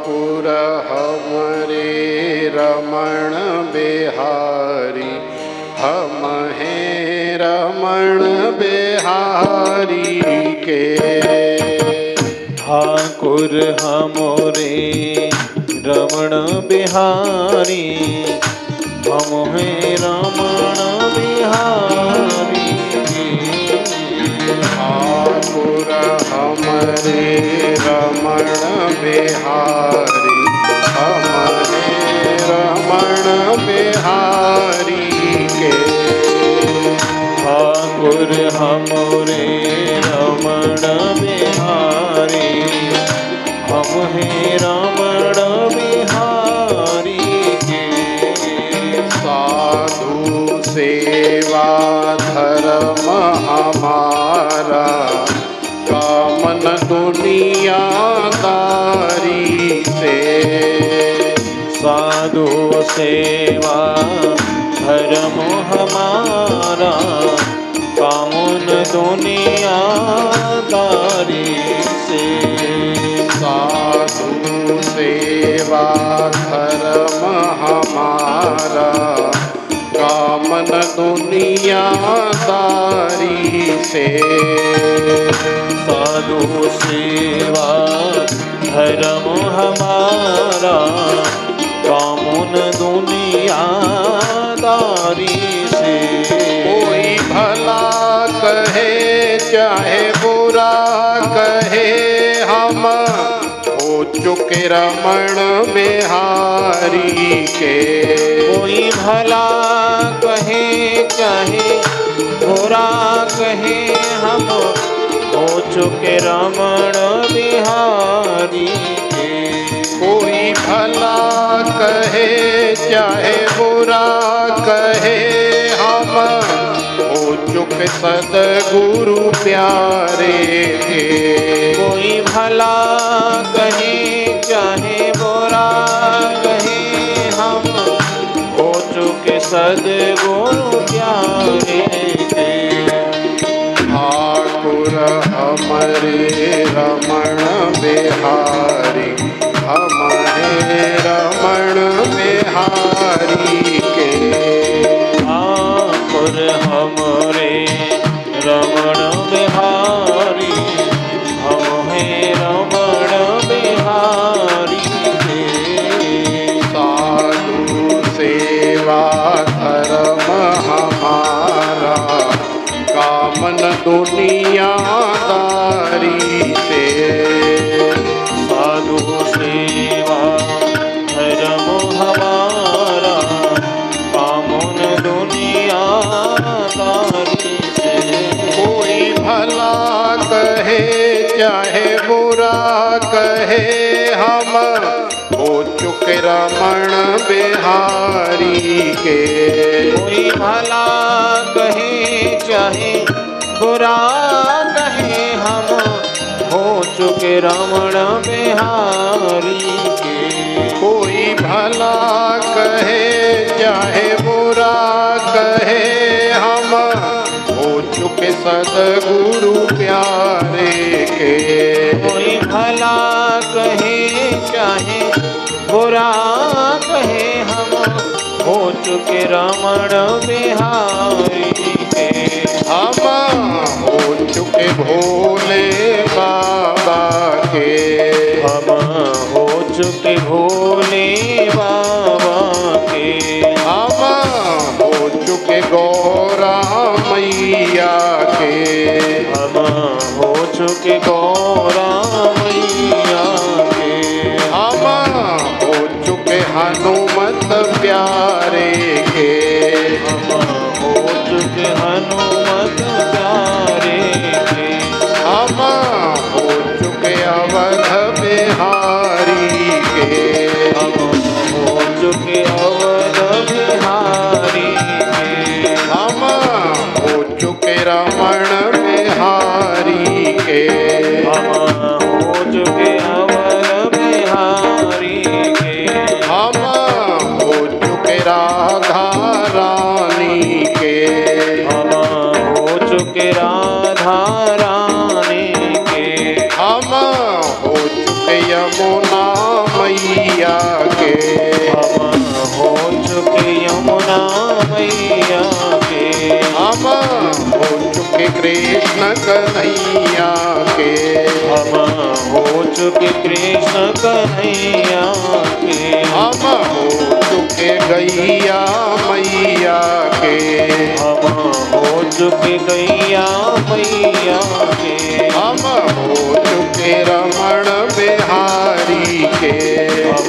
ठाकुर हमरे रमण बिहारी, हम हैं रमण बिहारी के। ठाकुर हमरे रमण बिहारी, हम हैं रमण बिहारी के। ठाकुर हमरे रमण बिहारी, हम हैं रमण बिहारी के। ठाकुर हमरे रमण बिहारी, हम हैं रमण बिहारी के। साधु सेवा धर्म हमारा, कामन दुनियादारी से। साधु सेवा धर्म हमारा, कामन दुनियादारी से। साधु सेवा धर्म हमारा, कामन दुनियादारी से। साधु सेवा धर्म हमारा, कामन दुनियादारी से। कोई भला कहे चाहे बुरा कहे, हम हो चुके रमण बिहारी के। कोई भला कहे चाहे बुरा कहे, हम हो चुके रमण बिहारी के। कोई भला कहे चाहे बुरा कहे, हम हो चुके सद्गुरु प्यारे के। कोई भला कहे चाहे बुरा कहे, हम हो चुके सद्गुरु प्यारे के। ठाकुर हमरे रमण बिहारी, हम हैं रमण बिहारी के। ठाकुर हमरे रमण बिहारी, हम हैं रमण बिहारी के। साधु सेवा धर्म हमारा, कामन दुनियादारी से। साधु सेवा धर्म हमारा, कामन दुनियादारी से। कोई भला कहे चाहे बुरा कहे, हम हो चुके रमण बिहारी के। कोई भला कहे चाहे बुरा कहे, हम हो चुके रमण बिहारी के। कोई भला कहे चाहे बुरा कहे, हम हो चुके सद्गुरु प्यारे के। कोई भला कहे चाहे बुरा कहे, हम हो चुके रमण बिहारी के। हम हो चुके भोले बाबा के। हम हो चुके भोले बाबा के। हम हो चुके गौरा मैया के। हम हो चुके गौरा मैया के। हम हो चुके हनुमत प्यारे के। हम हो चुके हनुमत प्यारे के। हम हो चुके अवध बिहारी के। हम हो चुके अवध बिहारी के। हम हो चुके रमण बिहारी के। हम हो चुके अवध बिहारी के। हम हो चुके राधा रानी के। हम हो चुके राधा रानी के। हम हो चुके यमुना मैया कृष्ण कन्हैया के। हम हो चुके कृष्ण कन्हैया के। हम हो चुके गैया मैया के। हम हो चुके गैया मैया के। हम हो चुके रमण बिहारी के। हम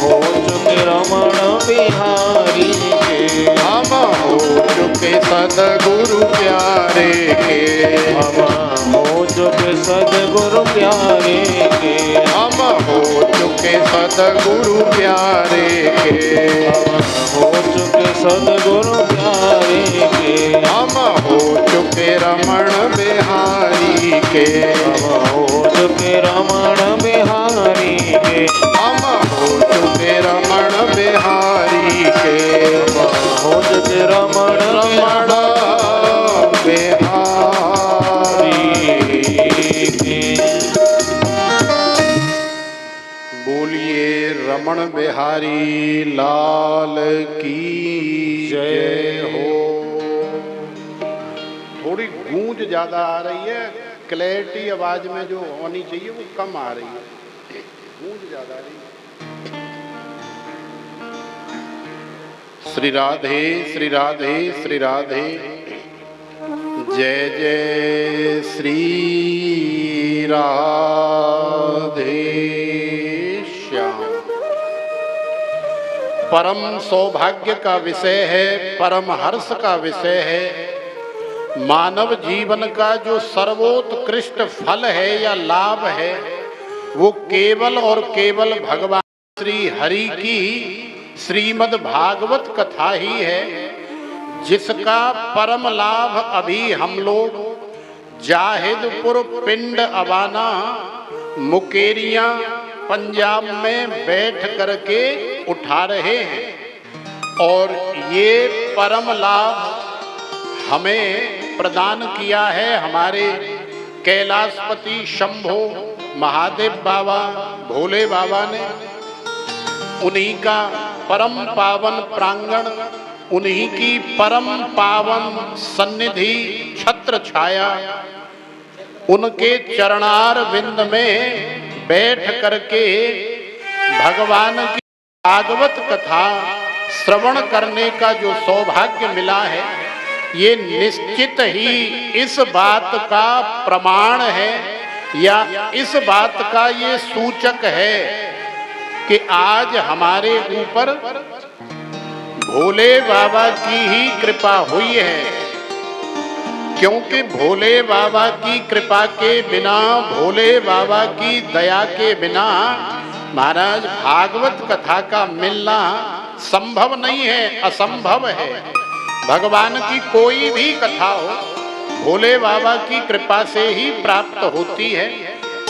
हो चुके रमण बिहारी के। हम हो चुके सदगुरु प्यारे के। हम हो चुके सदगुरु प्यारे के। हम हो चुके सदगुरु प्यारे के। हम हो चुके सदगुरु प्यारे के। हम हो चुके रमण बिहारी के। हम हो चुके रमण बिहारी के। हम हो चुके रमण बिहारी के। हम हो चुके रमण रमण बिहारी के। बोलिए रमण बिहारी लाल की जय हो। थोड़ी गूंज ज्यादा आ रही है, क्लैरिटी आवाज में जो होनी चाहिए वो कम आ रही है, गूंज ज्यादा आ रही है। श्री राधे श्री राधे श्री राधे। जय जय श्री राधे श्याम। परम सौभाग्य का विषय है, परम हर्ष का विषय है। मानव जीवन का जो सर्वोत्कृष्ट फल है या लाभ है वो केवल और केवल भगवान श्री हरि की श्रीमद् भागवत कथा ही है, जिसका परम लाभ अभी हम लोग जाहिदपुर पिंड अबाना मुकेरियां पंजाब में बैठ करके उठा रहे हैं। और ये परम लाभ हमें प्रदान किया है हमारे कैलाशपति शंभो महादेव बाबा भोले बाबा ने। उन्हीं का परम पावन प्रांगण, उन्हीं की परम पावन सन्निधि छत्र छाया, उनके चरणार बिंद में बैठ करके भगवान की भागवत कथा श्रवण करने का जो सौभाग्य मिला है, ये निश्चित ही इस बात का प्रमाण है या इस बात का ये सूचक है कि आज हमारे ऊपर भोले बाबा की ही कृपा हुई है। क्योंकि भोले बाबा की कृपा के बिना, भोले बाबा की दया के बिना महाराज भागवत कथा का मिलना संभव नहीं है, असंभव है। भगवान की कोई भी कथा हो भोले बाबा की कृपा से ही प्राप्त होती है।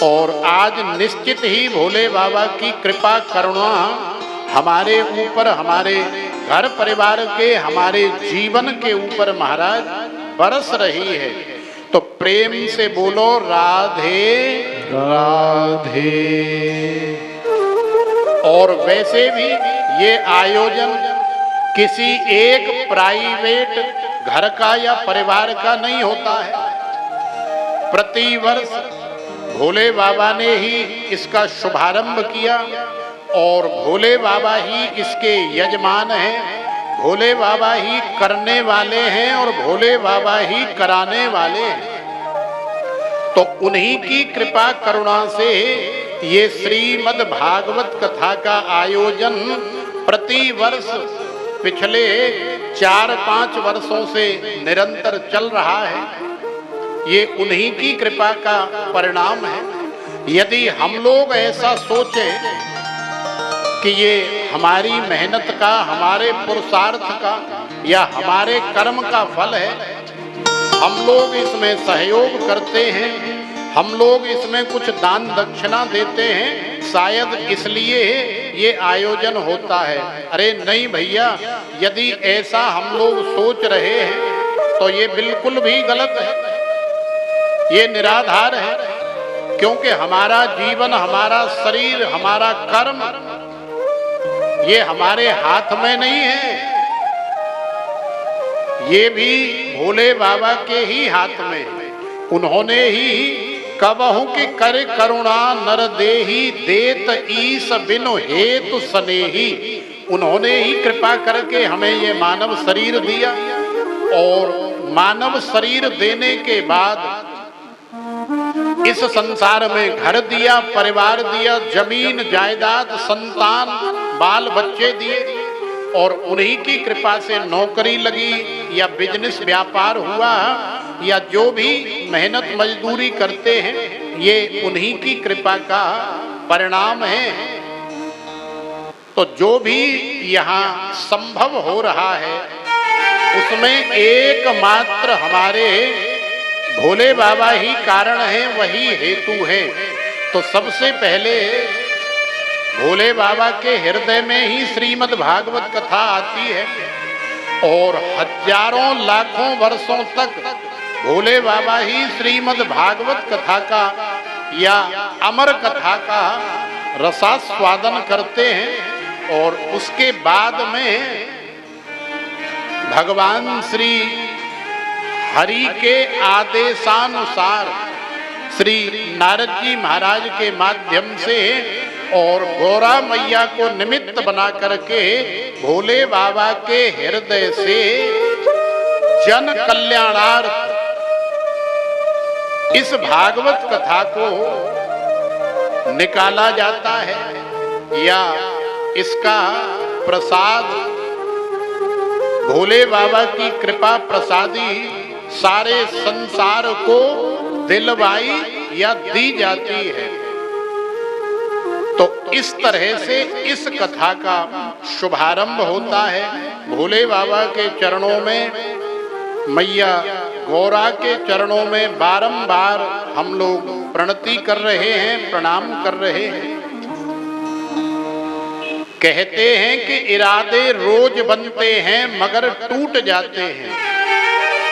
और आज निश्चित ही भोले बाबा की कृपा करुणा हमारे ऊपर, हमारे घर परिवार के, हमारे जीवन के ऊपर महाराज बरस रही है। तो प्रेम से बोलो राधे राधे। और वैसे भी ये आयोजन किसी एक प्राइवेट घर का या परिवार का नहीं होता है। प्रतिवर्ष भोले बाबा ने ही इसका शुभारंभ किया और भोले बाबा ही इसके यजमान हैं, भोले बाबा ही करने वाले हैं और भोले बाबा ही कराने वाले हैं। तो उन्हीं की कृपा करुणा से ये श्रीमद् भागवत कथा का आयोजन प्रतिवर्ष पिछले 4-5 वर्षों से निरंतर चल रहा है। ये उन्हीं की कृपा का परिणाम है। यदि हम लोग ऐसा सोचें कि ये हमारी मेहनत का, हमारे पुरुषार्थ का या हमारे कर्म का फल है, हम लोग इसमें सहयोग करते हैं, हम लोग इसमें कुछ दान दक्षिणा देते हैं, शायद इसलिए ये आयोजन होता है। अरे नहीं भैया, यदि ऐसा हम लोग सोच रहे हैं तो ये बिल्कुल भी गलत है, ये निराधार है। क्योंकि हमारा जीवन, हमारा शरीर, हमारा कर्म ये हमारे हाथ में नहीं है, ये भी भोले बाबा के ही हाथ में है। उन्होंने ही कबहु के कर करुणा नर देही देत ईस बिनु हेतु स्नेही। उन्होंने ही कृपा करके हमें ये मानव शरीर दिया और मानव शरीर देने के बाद इस संसार में घर दिया, परिवार दिया, जमीन जायदाद, संतान, बाल बच्चे दिए और उन्हीं की कृपा से नौकरी लगी या बिजनेस व्यापार हुआ या जो भी मेहनत मजदूरी करते हैं ये उन्हीं की कृपा का परिणाम है। तो जो भी यहाँ संभव हो रहा है उसमें एकमात्र हमारे भोले बाबा ही कारण है, वही हेतु है। तो सबसे पहले भोले बाबा के हृदय में ही श्रीमद् भागवत कथा आती है और हजारों लाखों वर्षों तक भोले बाबा ही श्रीमद् भागवत कथा का या अमर कथा का रसास्वादन करते हैं और उसके बाद में भगवान श्री हरि के आदेशानुसार श्री नारद जी महाराज के माध्यम से और गौरा मैया को निमित्त बना करके भोले बाबा के हृदय से जन कल्याणार्थ इस भागवत कथा को निकाला जाता है या इसका प्रसाद भोले बाबा की कृपा प्रसादी सारे संसार को दिलवाई या दी जाती है। तो इस तरह से इस कथा का शुभारंभ होता है। भोले बाबा के चरणों में, मैया गौरा के चरणों में बारंबार हम लोग प्रणति कर रहे हैं, प्रणाम कर रहे हैं। कहते हैं कि इरादे रोज बनते हैं मगर टूट जाते हैं,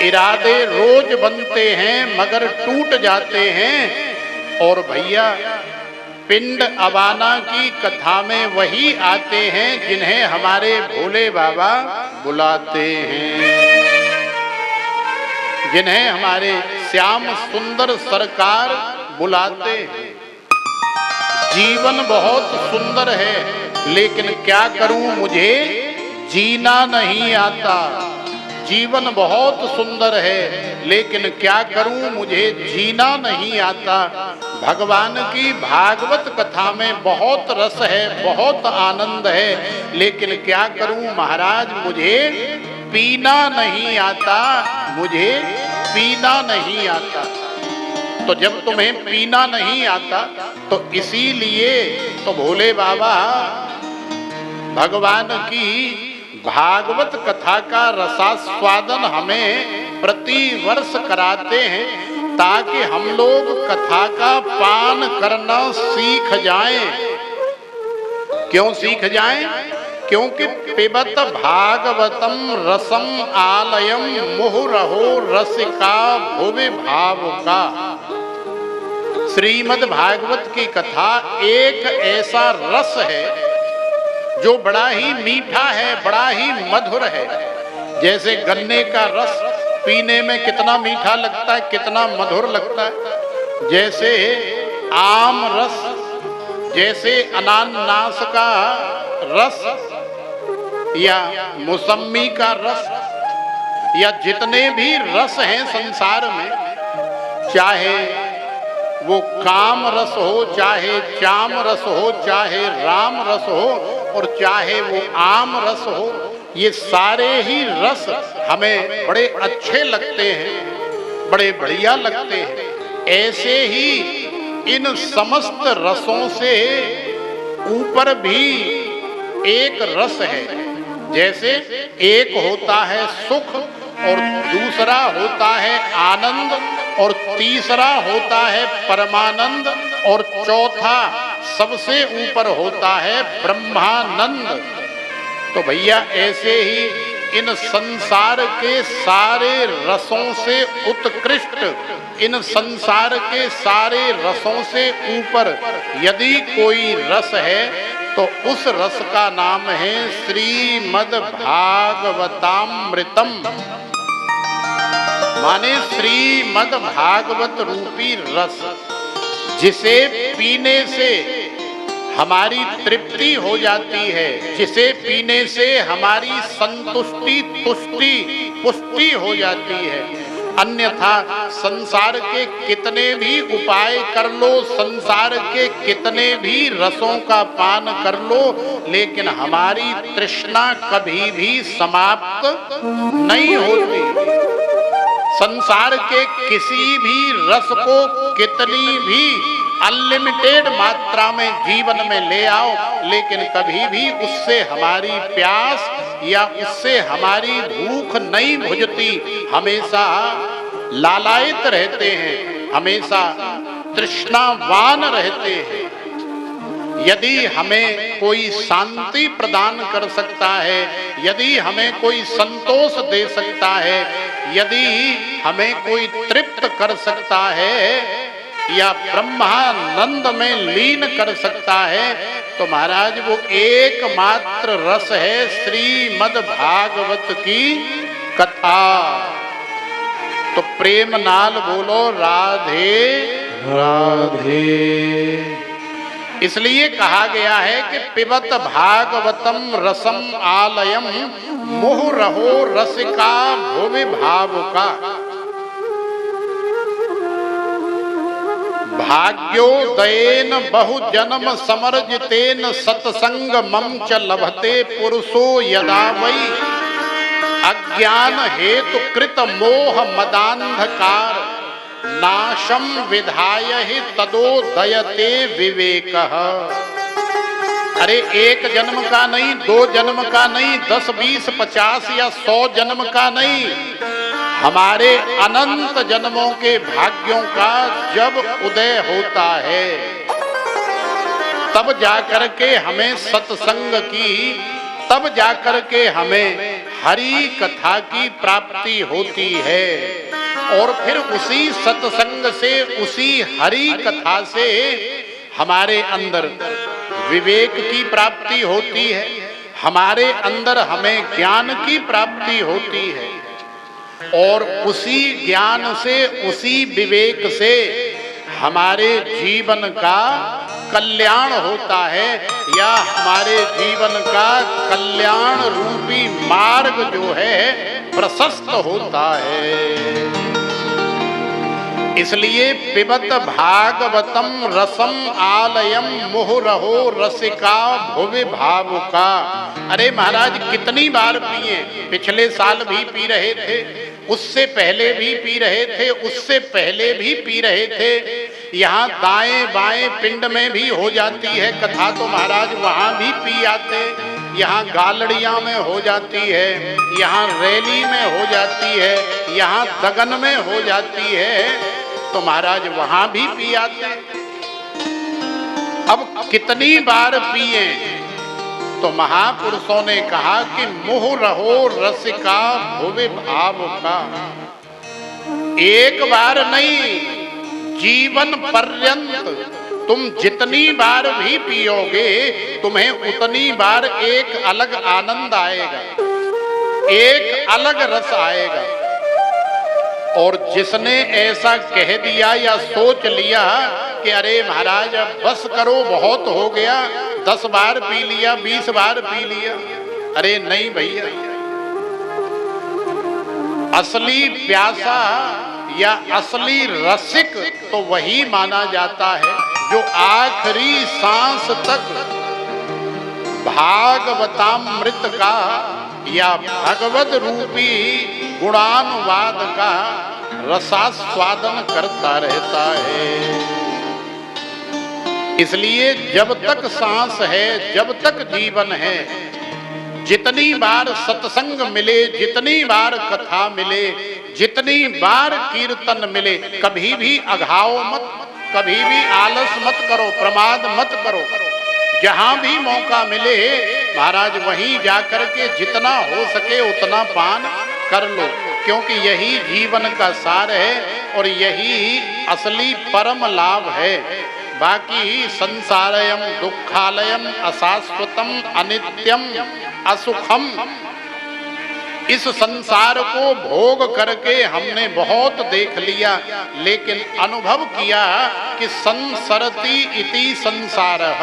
इरादे रोज बनते हैं मगर टूट जाते हैं। और भैया पिंड अबाना की कथा में वही आते हैं जिन्हें हमारे भोले बाबा बुलाते हैं, जिन्हें हमारे श्याम सुंदर सरकार बुलाते हैं। जीवन बहुत सुंदर है लेकिन क्या करूं मुझे जीना नहीं आता। जीवन बहुत सुंदर है लेकिन क्या करूं मुझे जीना नहीं आता। भगवान की भागवत कथा में बहुत रस है, बहुत आनंद है, लेकिन क्या करूं महाराज मुझे पीना नहीं आता, मुझे पीना नहीं आता। तो जब तुम्हें पीना नहीं आता तो इसीलिए तो भोले बाबा भगवान की भागवत कथा का रसास्वादन हमें प्रति वर्ष कराते हैं ताकि हम लोग कथा का पान करना सीख जाएं। क्यों सीख जाएं? क्योंकि पिबत भागवतम रसम आलयम मुहुरहो रसिका भुवि भावुका। श्रीमद् भागवत की कथा एक ऐसा रस है जो बड़ा ही मीठा है, बड़ा ही मधुर है। जैसे गन्ने का रस पीने में कितना मीठा लगता है, कितना मधुर लगता है, जैसे आम रस, जैसे अनानास का रस या मौसमी का रस या जितने भी रस हैं संसार में, चाहे वो काम रस हो, चाहे चाम रस हो, चाहे राम रस हो और चाहे वो आम रस हो, ये सारे ही रस हमें बड़े अच्छे लगते हैं, बड़े बढ़िया लगते हैं। ऐसे ही इन समस्त रसों से ऊपर भी एक रस है। जैसे एक होता है सुख और दूसरा होता है आनंद और तीसरा होता है परमानंद और चौथा सबसे ऊपर होता है ब्रह्मानंद। तो भैया ऐसे ही इन संसार के सारे रसों से उत्कृष्ट, इन संसार के सारे रसों से ऊपर यदि कोई रस है तो उस रस का नाम है श्रीमद् भागवतामृतम। माने श्रीमद् भागवत रूपी रस, जिसे पीने से हमारी तृप्ति हो जाती है, जिसे पीने से हमारी संतुष्टि, तुष्टि, पुष्टि हो जाती है। अन्यथा संसार के कितने भी उपाय कर लो, संसार के कितने भी रसों का पान कर लो, लेकिन हमारी तृष्णा कभी भी समाप्त नहीं होती। संसार के किसी भी रस को कितनी भी अनलिमिटेड मात्रा में जीवन में ले आओ, लेकिन कभी भी उससे हमारी प्यास या उससे हमारी भूख नहीं बुझती। हमेशा लालायित रहते हैं, हमेशा तृष्णावान रहते हैं। यदि हमें कोई शांति प्रदान कर सकता है, यदि हमें कोई संतोष दे सकता है, यदि हमें कोई तृप्त कर सकता है या ब्रह्मानंद में लीन कर सकता है, तो महाराज वो एकमात्र रस है श्रीमद् भागवत की कथा। तो प्रेम नाल बोलो राधे राधे। इसलिए कहा गया है कि पिबत भागवतम रसम आलयम मुहुरहो रसिका भुवि भावुका। भाग्योदयेन बहु जन्म समर्जितेन सत्संगमं च लभते पुरुषो यदा वै अज्ञान हेतु कृत मोह मदांधकार नाशम विधाय ही तदोदयते विवेकः। अरे एक जन्म का नहीं, 2 जन्म का नहीं, 10, 20, 50 या 100 जन्म का नहीं, हमारे अनंत जन्मों के भाग्यों का जब उदय होता है, तब जाकर के हमें सत्संग की, तब जाकर के हमें हरि कथा की प्राप्ति होती है। और फिर उसी सत्संग से, उसी हरि कथा से हमारे अंदर विवेक की प्राप्ति होती है, हमारे अंदर हमें ज्ञान की प्राप्ति होती है, और उसी ज्ञान से, उसी विवेक से हमारे जीवन का कल्याण होता है, या हमारे जीवन का कल्याण रूपी मार्ग जो है प्रशस्त होता है। इसलिए पिबत भागवतम रसम आलयम मुहुरहो रसिका भुवि भावुका। अरे महाराज कितनी बार पिए, पिछले साल भी पी रहे थे, उससे पहले भी पी रहे थे, उससे पहले भी पी रहे थे। यहाँ दाएं बाएं पिंड में भी हो जाती है कथा, तो महाराज वहाँ भी पी आते। यहाँ गालड़िया में हो जाती है, यहाँ रैली में हो जाती है, यहाँ दगन में हो जाती है, तो महाराज वहां भी पी आते। अब कितनी बार पिए, तो महापुरुषों ने कहा कि मुहुरहो रसिका भुवि भावुका। एक बार नहीं, जीवन पर्यंत तुम जितनी बार भी पियोगे, तुम्हें उतनी बार एक अलग आनंद आएगा, एक अलग रस आएगा। और जिसने ऐसा कह दिया या सोच लिया कि अरे महाराज अब बस करो, बहुत हो गया, 10 बार पी लिया, 20 बार पी लिया, अरे नहीं भैया, असली प्यासा या असली रसिक तो वही माना जाता है जो आखिरी सांस तक भागवतामृत का या भगवत रूपी गुणानुवाद का रसास्वादन करता रहता है। इसलिए जब तक सांस है, जब तक जीवन है, जितनी बार सत्संग मिले, जितनी बार कथा मिले, जितनी बार कीर्तन मिले, कभी भी अघाओ मत, कभी भी आलस मत करो, प्रमाद मत करो। जहां भी मौका मिले महाराज वहीं जाकर के जितना हो सके उतना पान कर लो, क्योंकि यही जीवन का सार है और यही असली परम लाभ है। बाकी संसारयम दुखालयम अशाश्वतम अनित्यम असुखम, इस संसार को भोग करके हमने बहुत देख लिया, लेकिन अनुभव किया कि संसरति इति संसारः,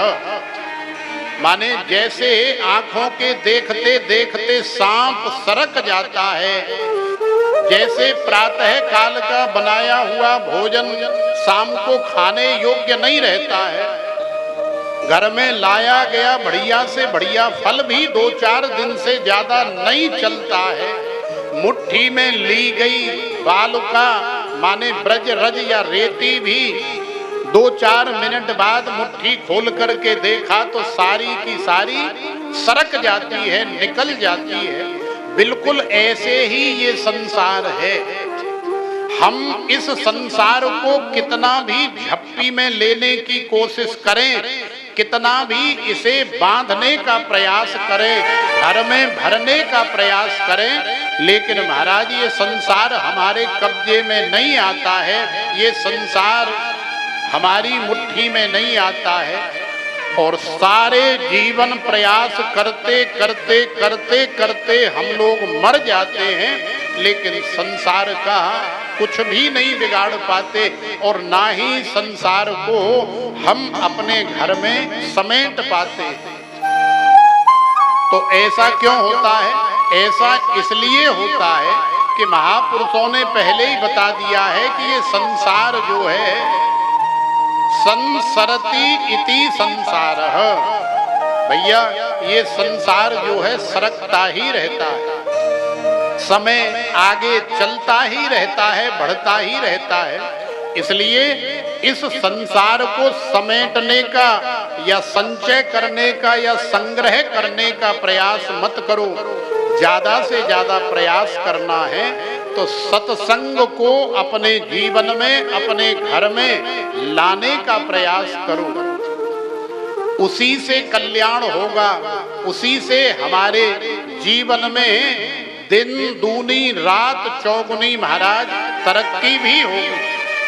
माने जैसे आंखों के देखते देखते सांप सरक जाता है, जैसे प्रातः काल का बनाया हुआ भोजन शाम को खाने योग्य नहीं रहता है, घर में लाया गया बढ़िया से बढ़िया फल भी 2-4 दिन से ज्यादा नहीं चलता है, मुट्ठी में ली गई बालुका माने ब्रज रज या रेती भी 2-4 मिनट बाद मुट्ठी खोल करके देखा तो सारी की सारी सरक जाती है, निकल जाती है। बिल्कुल ऐसे ही ये संसार है। हम इस संसार को कितना भी झप्पी में लेने की कोशिश करें, कितना भी इसे बांधने का प्रयास करें, घर में भरने का प्रयास करें, लेकिन महाराज ये संसार हमारे कब्जे में नहीं आता है, ये संसार हमारी मुट्ठी में नहीं आता है। और सारे जीवन प्रयास करते करते करते करते हम लोग मर जाते हैं, लेकिन संसार का कुछ भी नहीं बिगाड़ पाते और ना ही संसार को हम अपने घर में समेट पाते। तो ऐसा क्यों होता है? ऐसा इसलिए होता है कि महापुरुषों ने पहले ही बता दिया है कि ये संसार जो है संसरति इति संसारः, भैया ये संसार जो है सरकता ही रहता है, समय आगे चलता ही रहता है, बढ़ता ही रहता है। इसलिए इस संसार को समेटने का या संचय करने का या संग्रह करने का प्रयास मत करो, ज्यादा से ज्यादा प्रयास करना है तो सत्संग को अपने जीवन में, अपने घर में लाने का प्रयास करो। उसी से कल्याण होगा, उसी से हमारे जीवन में दिन दूनी रात चौगुनी महाराज तरक्की भी होगी।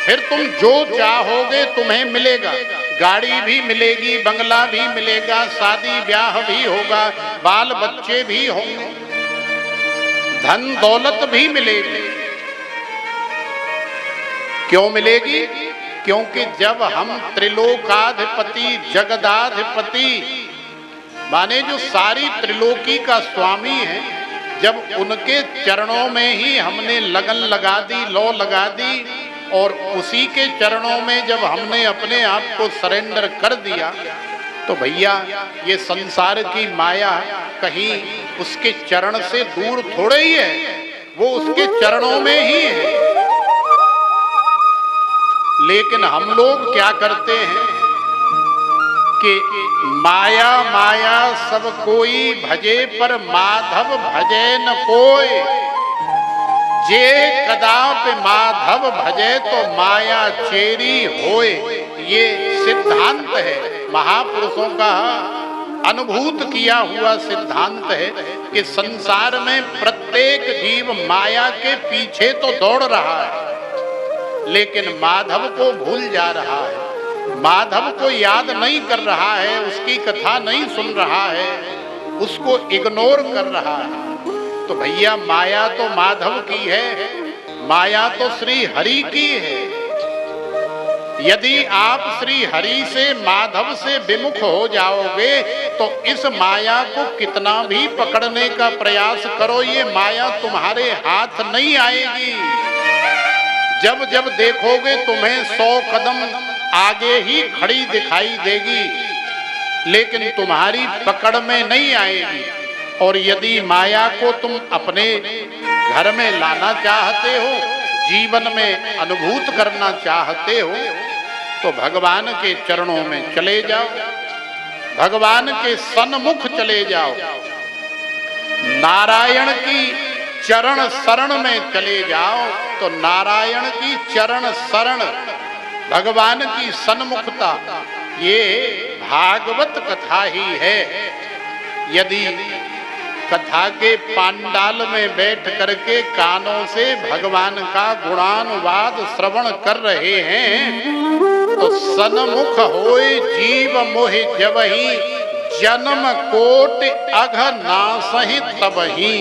फिर तुम जो चाहोगे तुम्हें मिलेगा, गाड़ी भी मिलेगी, बंगला भी मिलेगा, शादी ब्याह भी होगा, बाल बच्चे भी होंगे, धन दौलत भी मिलेगी। क्यों मिलेगी? क्योंकि जब हम त्रिलोकाधिपति जगदाधिपति माने जो सारी त्रिलोकी का स्वामी है, जब उनके चरणों में ही हमने लगन लगा दी, लौ लगा दी और उसी के चरणों में जब हमने अपने आप को सरेंडर कर दिया, तो भैया ये संसार की माया कहीं उसके चरण से दूर थोड़े ही है, वो उसके चरणों में ही है। लेकिन हम लोग क्या करते हैं कि माया माया सब कोई भजे पर माधव भजे न कोई, जे कदाप माधव भजे तो माया चेरी होए। ये सिद्धांत है, महापुरुषों का अनुभूत किया हुआ सिद्धांत है कि संसार में प्रत्येक जीव माया के पीछे तो दौड़ रहा है, लेकिन माधव को भूल जा रहा है, माधव को याद नहीं कर रहा है, उसकी कथा नहीं सुन रहा है, उसको इग्नोर कर रहा है। तो भैया माया तो माधव की है, माया तो श्री हरि की है। यदि आप श्री हरि से माधव से विमुख हो जाओगे तो इस माया को कितना भी पकड़ने का प्रयास करो, ये माया तुम्हारे हाथ नहीं आएगी। जब जब देखोगे तुम्हें 100 कदम आगे ही खड़ी दिखाई देगी, लेकिन तुम्हारी पकड़ में नहीं आएगी। और यदि माया को तुम अपने घर में लाना चाहते हो, जीवन में अनुभूत करना चाहते हो, तो भगवान के चरणों में चले जाओ, भगवान के सन्मुख चले जाओ, नारायण की चरण शरण में चले जाओ। तो नारायण की चरण शरण, भगवान की सन्मुखता, ये भागवत कथा ही है। यदि कथा के पांडाल में बैठ करके कानों से भगवान का गुणानुवाद श्रवण कर रहे हैं तो सन्मुख होए जीव मोहि जबहि, जन्म कोटि अघ नासहि तबहि।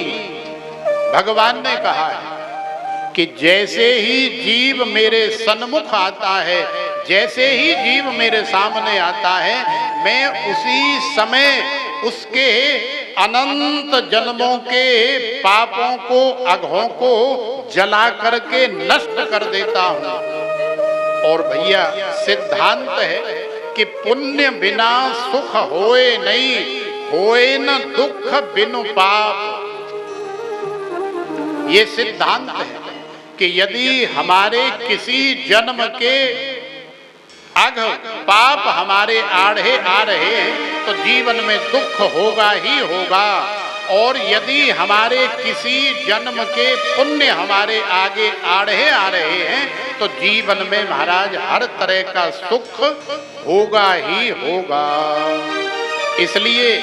भगवान ने कहा है कि जैसे ही जीव मेरे सन्मुख आता है, जैसे ही जीव मेरे सामने आता है, मैं उसी समय उसके अनंत जन्मों के पापों को, अघों को जला करके नष्ट कर देता हूं। और भैया सिद्धांत है कि पुण्य बिना सुख होए नहीं, होए न दुख बिनु पाप। ये सिद्धांत है कि यदि हमारे किसी जन्म के अघ पाप हमारे आड़े आ रहे हैं तो जीवन में दुख होगा ही होगा, और यदि हमारे किसी जन्म के पुण्य हमारे आगे आड़े आ रहे हैं तो जीवन में महाराज हर तरह का सुख होगा ही होगा। इसलिए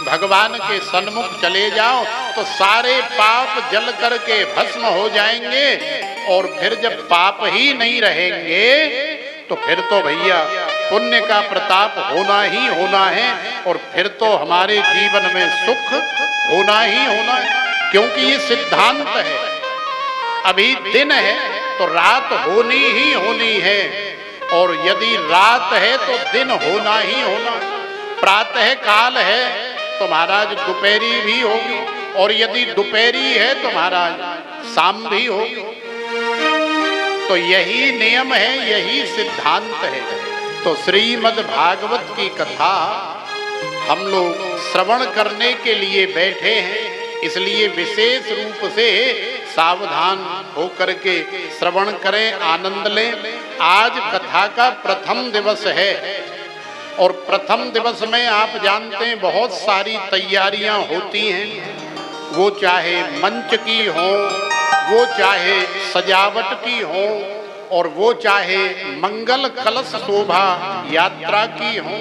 भगवान के सन्मुख चले जाओ तो सारे पाप जल करके भस्म हो जाएंगे, और फिर जब पाप ही नहीं रहेंगे तो फिर तो भैया पुण्य का प्रताप होना ही होना है, और फिर तो हमारे जीवन में सुख होना ही होना है। क्योंकि ये सिद्धांत है, अभी दिन है तो रात होनी ही होनी है, और यदि रात है तो दिन होना ही होना है। प्रातः काल है तो महाराज दोपहरी भी होगी, और यदि दोपहरी है तो महाराज शाम भी होगी। तो यही नियम है, यही सिद्धांत है। तो श्रीमद् भागवत की कथा हम लोग श्रवण करने के लिए बैठे हैं, इसलिए विशेष रूप से सावधान होकर के श्रवण करें, आनंद लें। आज कथा का प्रथम दिवस है, और प्रथम दिवस में आप जानते हैं बहुत सारी तैयारियां होती हैं, वो चाहे मंच की हो, वो चाहे सजावट की हो, और वो चाहे मंगल कलश शोभा यात्रा की हो।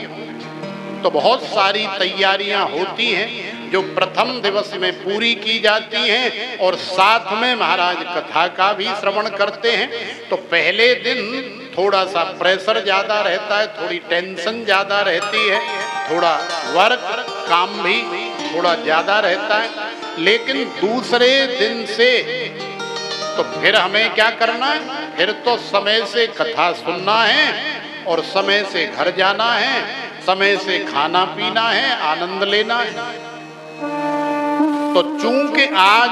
तो बहुत सारी तैयारियां होती हैं जो प्रथम दिवस में पूरी की जाती हैं, और साथ में महाराज कथा का भी श्रवण करते हैं। तो पहले दिन थोड़ा सा प्रेशर ज़्यादा रहता है, थोड़ी टेंशन ज़्यादा रहती है, थोड़ा वर्क काम भी थोड़ा ज़्यादा रहता है। लेकिन दूसरे दिन से तो फिर हमें क्या करना है, फिर तो समय से कथा सुनना है, और समय से घर जाना है, समय से खाना पीना है, आनंद लेना है। तो चूंकि आज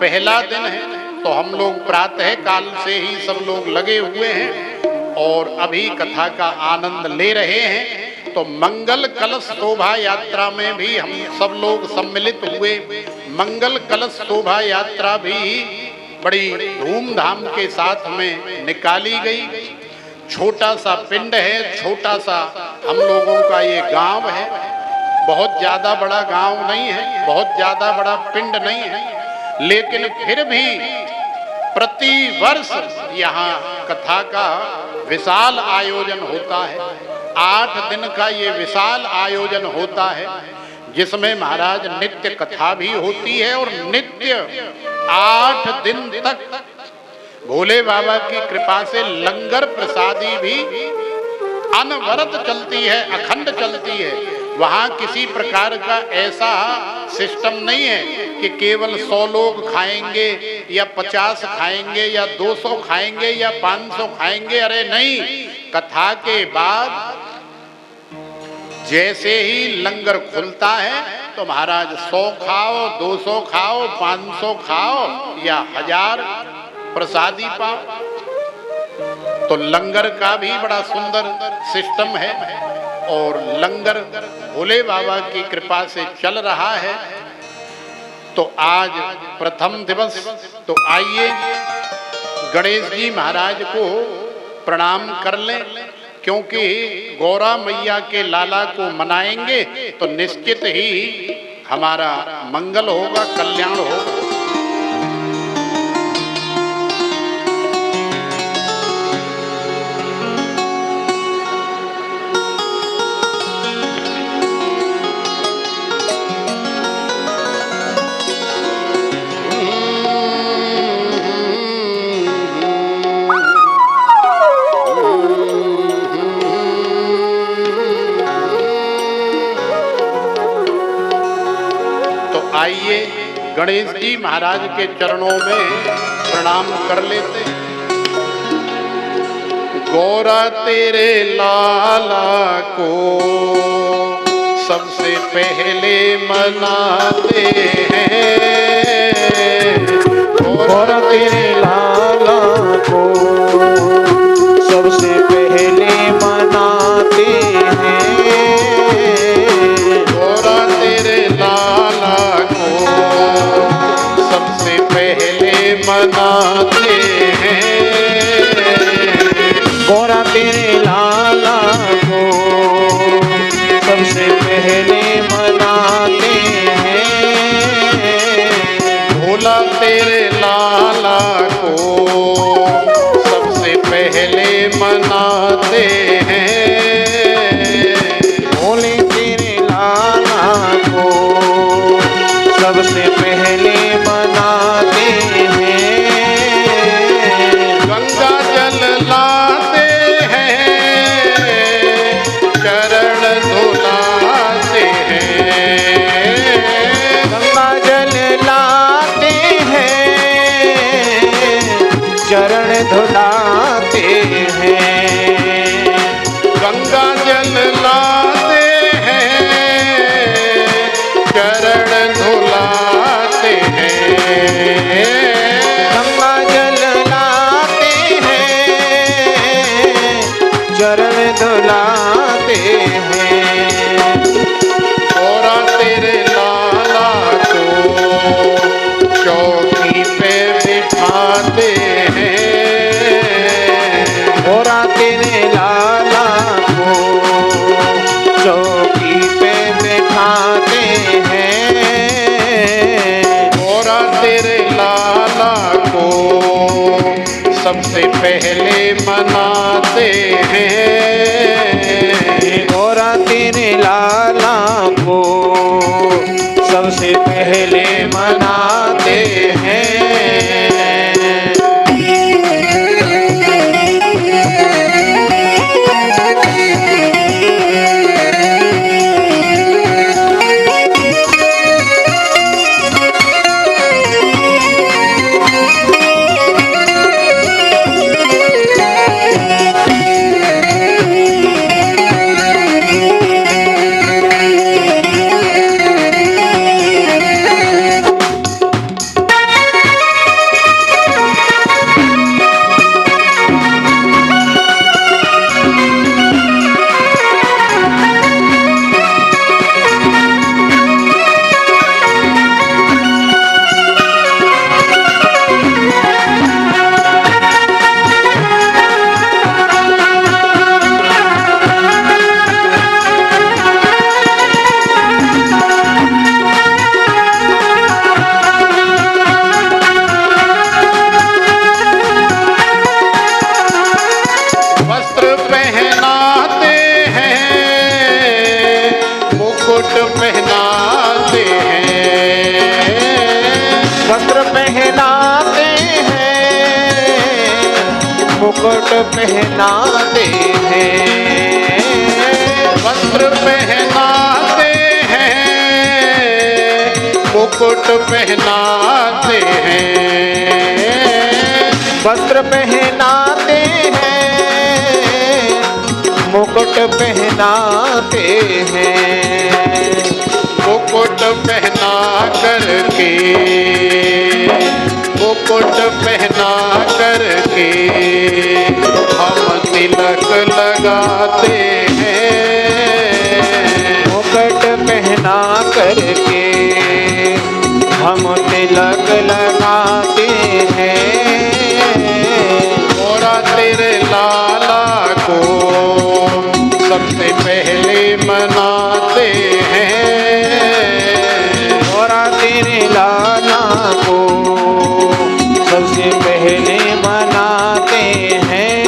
पहला दिन है तो हम लोग प्रातः काल से ही सब लोग लगे हुए हैं और अभी कथा का आनंद ले रहे हैं। तो मंगल कलश शोभा यात्रा में भी हम सब लोग सम्मिलित हुए। मंगल कलश शोभा यात्रा भी बड़ी धूमधाम के साथ में निकाली गई। छोटा सा पिंड है, छोटा सा हम लोगों का ये गांव है, बहुत ज़्यादा बड़ा गांव नहीं है, बहुत ज़्यादा बड़ा पिंड नहीं है, लेकिन फिर भी प्रति वर्ष यहाँ कथा का विशाल आयोजन होता है। 8 दिन का ये विशाल आयोजन होता है, जिसमें महाराज नित्य कथा भी होती है, और नित्य 8 दिन तक भोले बाबा की कृपा से लंगर प्रसादी भी अनवरत चलती है, अखंड चलती है। वहाँ किसी प्रकार का ऐसा सिस्टम नहीं है कि केवल 100 लोग खाएंगे या 50 खाएंगे या 200 खाएंगे या 500 खाएंगे। अरे नहीं, कथा के बाद जैसे ही लंगर खुलता है तो महाराज 100 खाओ, 200 खाओ, 500 खाओ या 1000 प्रसादी पाओ। तो लंगर का भी बड़ा सुंदर सिस्टम है, और लंगर भोले बाबा की कृपा से चल रहा है। तो आज प्रथम दिवस, तो आइए गणेश जी महाराज को प्रणाम कर लें, क्योंकि गौरा मैया के लाला को मनाएंगे तो निश्चित ही हमारा मंगल होगा, कल्याण होगा। आइए गणेश जी महाराज के चरणों में प्रणाम कर लेते। गौरा तेरे लाला को सबसे पहले मनाते हैं। गौरा तेरे लाला को सबसे पहले मनाते हैं। गौरा तेरे लाला को सबसे पहले मनाते हैं। गौरा तेरे लाला को सबसे पहले मनाते हैं। भोला तेरे लाला को सबसे पहले मनाते हैं। भोले तेरे लाला को सबसे पहले मनाते हैं। गंगा जल लाते हैं, चरण धुलाते हैं। गंगा जल लाते हैं, चरण धुलाते हैं। गंगा जल लाते हैं, चरण धुलाते हैं। गंगा जल लाते हैं, चरण धुलाते हैं। गौरा तेरे लाला को चौकी पे बिठाते हैं। गौरा तेरे लाला को चौकी पे बैठाते हैं। गौरा तेरे लाला को सबसे पहले मनाते हैं। गौरा तेरे लाला को सबसे पहले मनाते हैं। पहनाते हैं। वस्त्र पहनाते हैं, मुकुट पहनाते हैं। वस्त्र पहनाते हैं, मुकुट पहनाते हैं। वस्त्र पहनाते हैं, मुकुट पहनाते हैं। मुकुट पहना करके, मुकुट पहना करके हम तिलक लगाते हैं। मुकुट पहना करके हम तिलक लगाते हैं। गौरा तेरे लाला को सबसे पहले मनाते हैं। गौरा तेरे लाला को सबसे पहले मनाते हैं।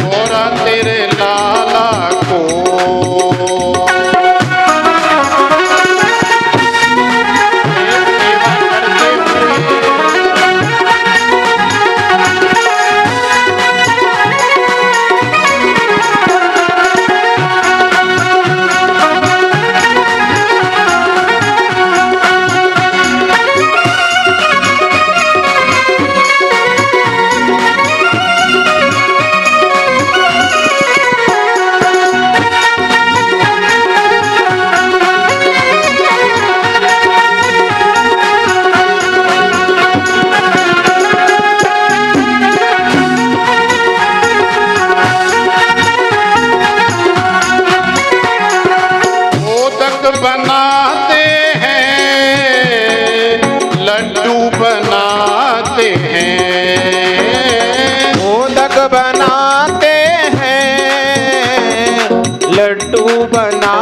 गौरा तेरे लाला को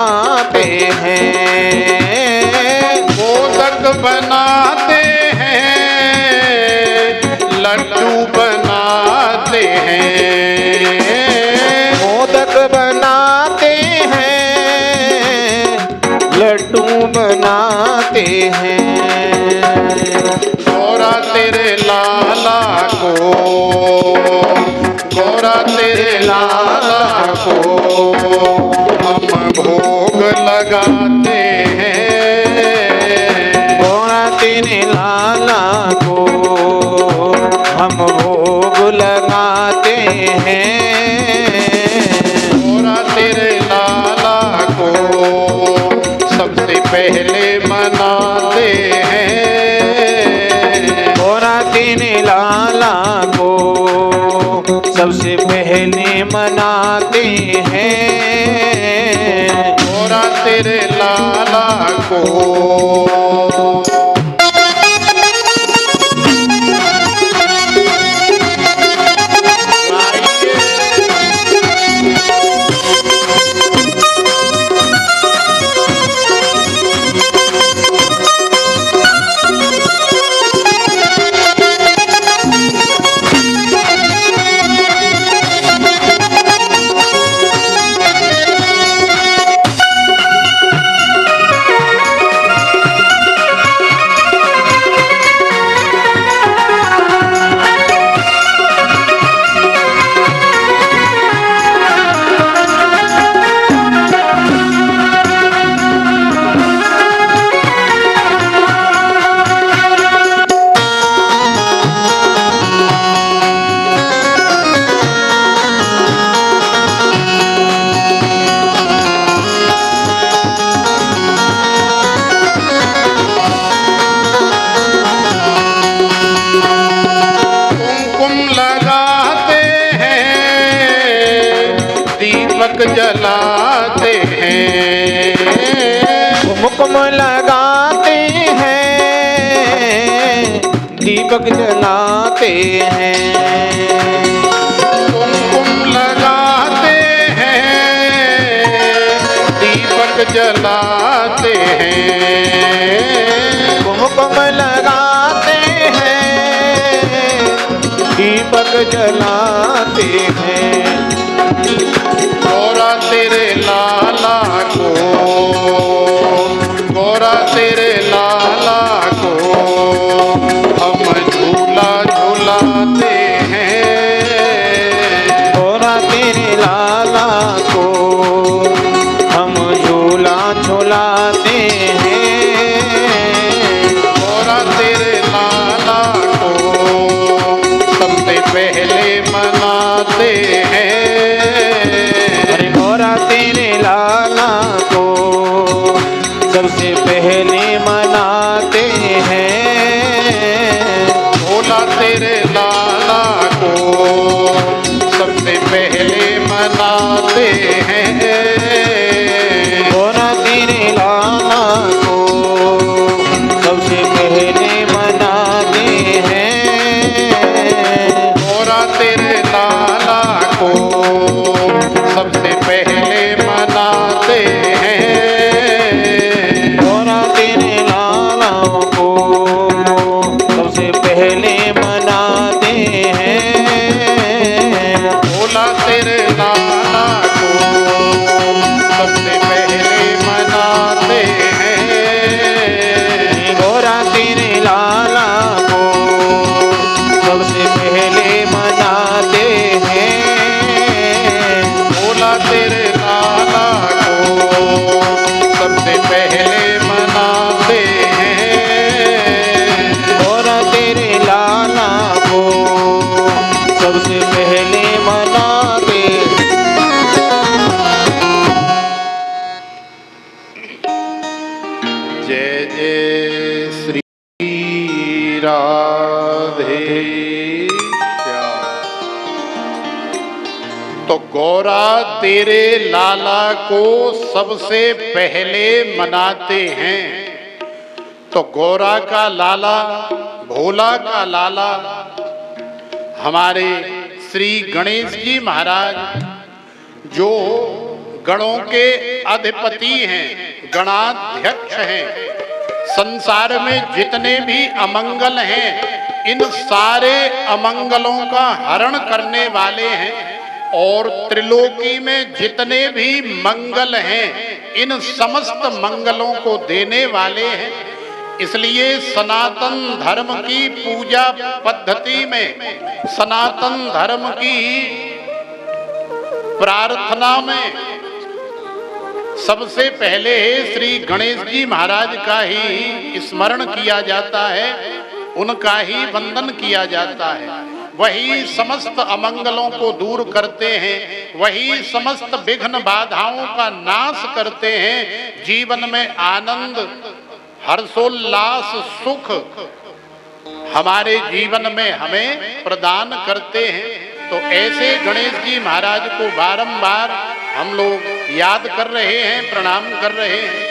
बनाते हैं, मोदक बनाते हैं, लड्डू बनाते हैं, मोदक बनाते हैं, लड्डू बनाते हैं। गौरा तेरे लाला को, गौरा तेरे लाला को हम भोग लगाते हैं, गौरा तेरे लाला को हम भोग लगाते हैं, गौरा तेरे लाला को सबसे पहले मनाते हैं, गौरा तेरे लाला को सबसे पहले मनाते हैं, गौरा तेरे लाला को। दीपक जलाते हैं, कुमकुम लगाते हैं, दीपक जलाते हैं, कुमकुम लगाते हैं, दीपक जलाते हैं, कुमकुम लगाते हैं, दीपक जलाते हैं। गौरा तेरे लाला को, गौरा तेरे लाला को हम झूला झूलाते हैं, गौरा तेरे लाला को हम झूला झूलाते हैं, गौरा तेरे लाला को सबसे पहले मनाते हैं, अरे गौरा तेरे लाला को सबसे पहले मनाते हैं, भोला तेरे लाला को सबसे पहले मनाते हैं, गौरा तेरे लाला को सबसे पहले मनाते हैं, गौरा तेरे लाला को सबसे पहले मनाते हैं, गौरा तेरे लाला को सबसे पहले मनाते हैं, भोला तेरे लाला को सबसे पहले मनाते हैं, गौरा तेरे लाला को सबसे पहले मनाते हैं, भोला तेरे लाला को सबसे पहले मनाते हैं, गौरा तेरे लाला को सबसे पहले मनाते। जय जय श्री राधे श्याम। तो गौरा तेरे लाला को सबसे पहले मनाते हैं। तो गौरा का लाला, भोला का लाला हमारे श्री गणेश जी महाराज जो गणों के अधिपति हैं, गणाध्यक्ष हैं। संसार में जितने भी अमंगल हैं, इन सारे अमंगलों का हरण करने वाले हैं, और त्रिलोकी में जितने भी मंगल हैं, इन समस्त मंगलों को देने वाले हैं। इसलिए सनातन धर्म की पूजा पद्धति में, सनातन धर्म की प्रार्थना में सबसे पहले श्री गणेश जी महाराज का ही स्मरण किया जाता है, उनका ही वंदन किया जाता है। वही समस्त अमंगलों को दूर करते हैं, वही समस्त विघ्न बाधाओं का नाश करते हैं, जीवन में आनंद, हर्षोल्लास, सुख हमारे जीवन में हमें प्रदान करते हैं। तो ऐसे गणेश जी महाराज को बारंबार हम लोग याद कर रहे हैं, प्रणाम कर रहे हैं।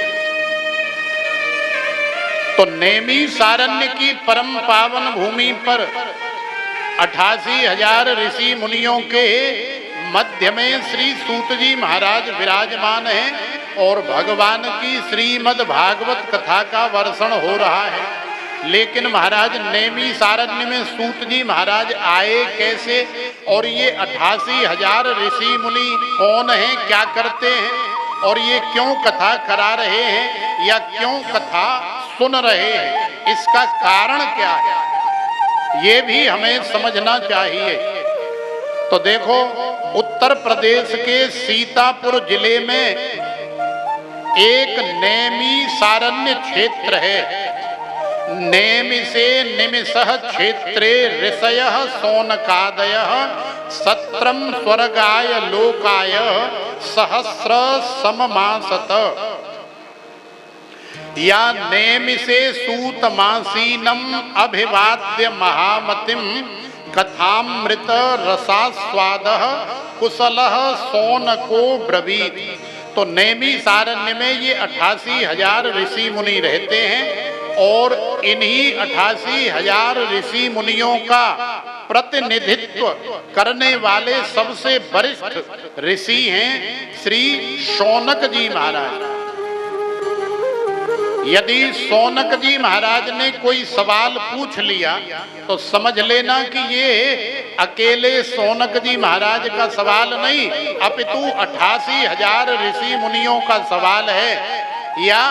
तो नेमी सारण्य की परम पावन भूमि पर 88,000 ऋषि मुनियों के मध्य में श्री सूत जी महाराज विराजमान हैं, और भगवान की श्रीमद् भागवत कथा का वर्षण हो रहा है। लेकिन महाराज नेमी सारण्य में सूत जी महाराज आए कैसे, और ये 88,000 ऋषि मुनि कौन हैं, क्या करते हैं, और ये क्यों कथा करा रहे हैं या क्यों कथा सुन रहे हैं, इसका कारण क्या है, ये भी हमें समझना चाहिए। तो देखो, उत्तर प्रदेश के सीतापुर जिले में एक नेमी सारण्य क्षेत्र है। नेमि से निमिषः क्षेत्रे ऋषयः शौनकादयः सत्रम स्वर्गाय लोकाय सहस्र सममासत। या नेमि से सूतमासीनम अभिवाद्य महामतिम कथामृत रसास्वादः कुशलः शौनको ब्रवीत। तो नेमि सारण्य में ये 88,000 ऋषि मुनि रहते हैं, और इन्हीं 88,000 ऋषि मुनियों का प्रतिनिधित्व करने वाले सबसे वरिष्ठ ऋषि हैं श्री शौनक जी महाराज। यदि शौनक जी महाराज ने कोई सवाल पूछ लिया तो समझ लेना कि ये अकेले शौनक जी महाराज का सवाल नहीं, अपितु 88,000 ऋषि मुनियों का सवाल है, या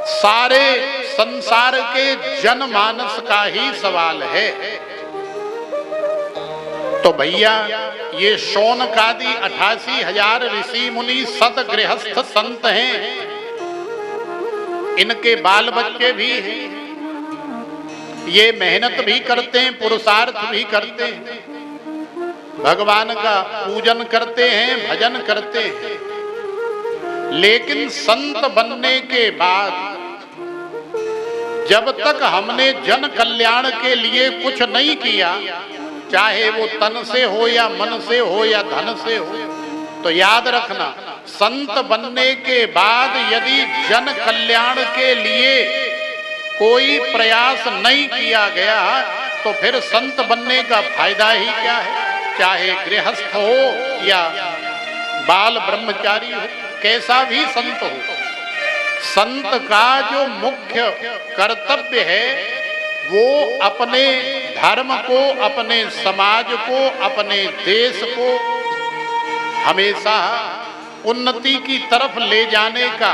सारे संसार के जनमानस का ही सवाल है। तो भैया, ये शौनकादि 88,000 ऋषि मुनि सतगृहस्थ संत हैं, इनके बाल बच्चे भी हैं, ये मेहनत भी करते हैं, पुरुषार्थ भी करते हैं, भगवान का पूजन करते हैं, भजन करते हैं। लेकिन संत बनने के बाद जब तक हमने जन कल्याण के लिए कुछ नहीं किया, चाहे वो तन से हो या मन से हो या धन से हो, तो याद रखना, संत बनने के बाद यदि जन कल्याण के लिए कोई प्रयास नहीं किया गया तो फिर संत बनने का फायदा ही क्या है। चाहे गृहस्थ हो या बाल ब्रह्मचारी हो, कैसा भी संत हो, संत का जो मुख्य कर्तव्य है वो अपने धर्म को, अपने समाज को, अपने देश को हमेशा उन्नति की तरफ ले जाने का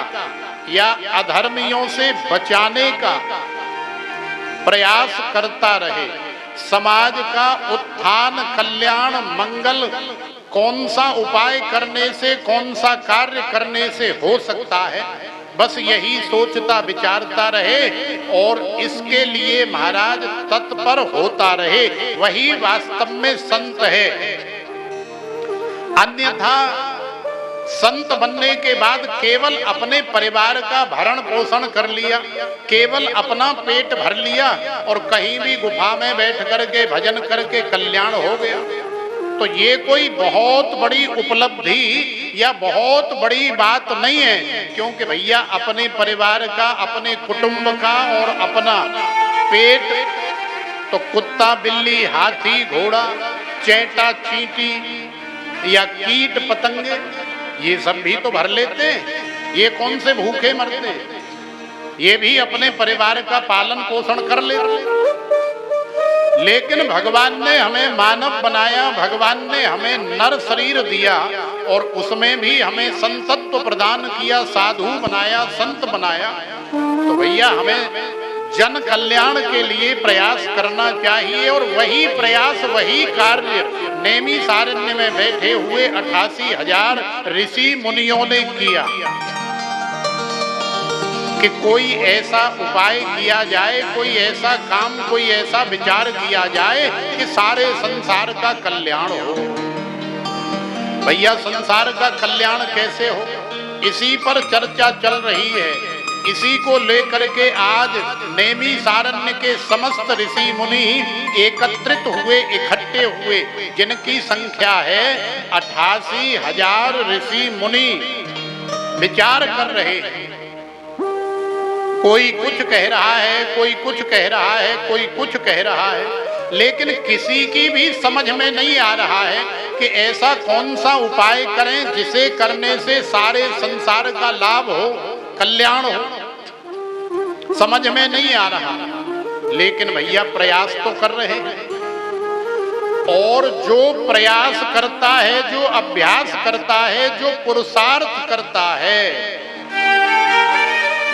या अधर्मियों से बचाने का प्रयास करता रहे। समाज का उत्थान, कल्याण, मंगल कौन सा उपाय करने से, कौन सा कार्य करने से हो सकता है, बस यही सोचता विचारता रहे और इसके लिए महाराज तत्पर होता रहे, वही वास्तव में संत है। अन्यथा संत बनने के बाद केवल अपने परिवार का भरण पोषण कर लिया, केवल अपना पेट भर लिया और कहीं भी गुफा में बैठ करके भजन करके कल्याण हो गया, तो ये कोई बहुत बड़ी उपलब्धि या बहुत बड़ी बात नहीं है। क्योंकि भैया अपने परिवार का, अपने कुटुंब का और अपना पेट तो कुत्ता, बिल्ली, हाथी, घोड़ा, चैंटा, चींटी या कीट पतंगे ये सब भी तो भर लेते हैं, ये कौन से भूखे मरते हैं, ये भी अपने परिवार का पालन पोषण कर लेते हैं। लेकिन भगवान ने हमें मानव बनाया, भगवान ने हमें नर शरीर दिया और उसमें भी हमें संतत्व प्रदान किया, साधु बनाया, संत बनाया। तो भैया हमें जन कल्याण के लिए प्रयास करना चाहिए और वही प्रयास, वही कार्य नैमिषारण्य में बैठे हुए 88,000 ऋषि मुनियों ने किया कि कोई ऐसा उपाय किया जाए, कोई ऐसा काम, कोई ऐसा विचार किया जाए कि सारे संसार का कल्याण हो। भैया संसार का कल्याण कैसे हो, इसी पर चर्चा चल रही है। इसी को लेकर के आज नैमिषारण्य के समस्त ऋषि मुनि एकत्रित हुए, इकट्ठे हुए, जिनकी संख्या है 88,000 ऋषि मुनि विचार कर रहे हैं। कोई कुछ कह रहा है, कोई कुछ कह रहा है, कोई कुछ कह रहा है, लेकिन किसी की भी समझ में नहीं आ रहा है कि ऐसा कौन सा उपाय करें जिसे करने से सारे संसार का लाभ हो, कल्याण हो। समझ में नहीं आ रहा, लेकिन भैया प्रयास तो कर रहे हैं। और जो प्रयास करता है, जो अभ्यास करता है, जो पुरुषार्थ करता है,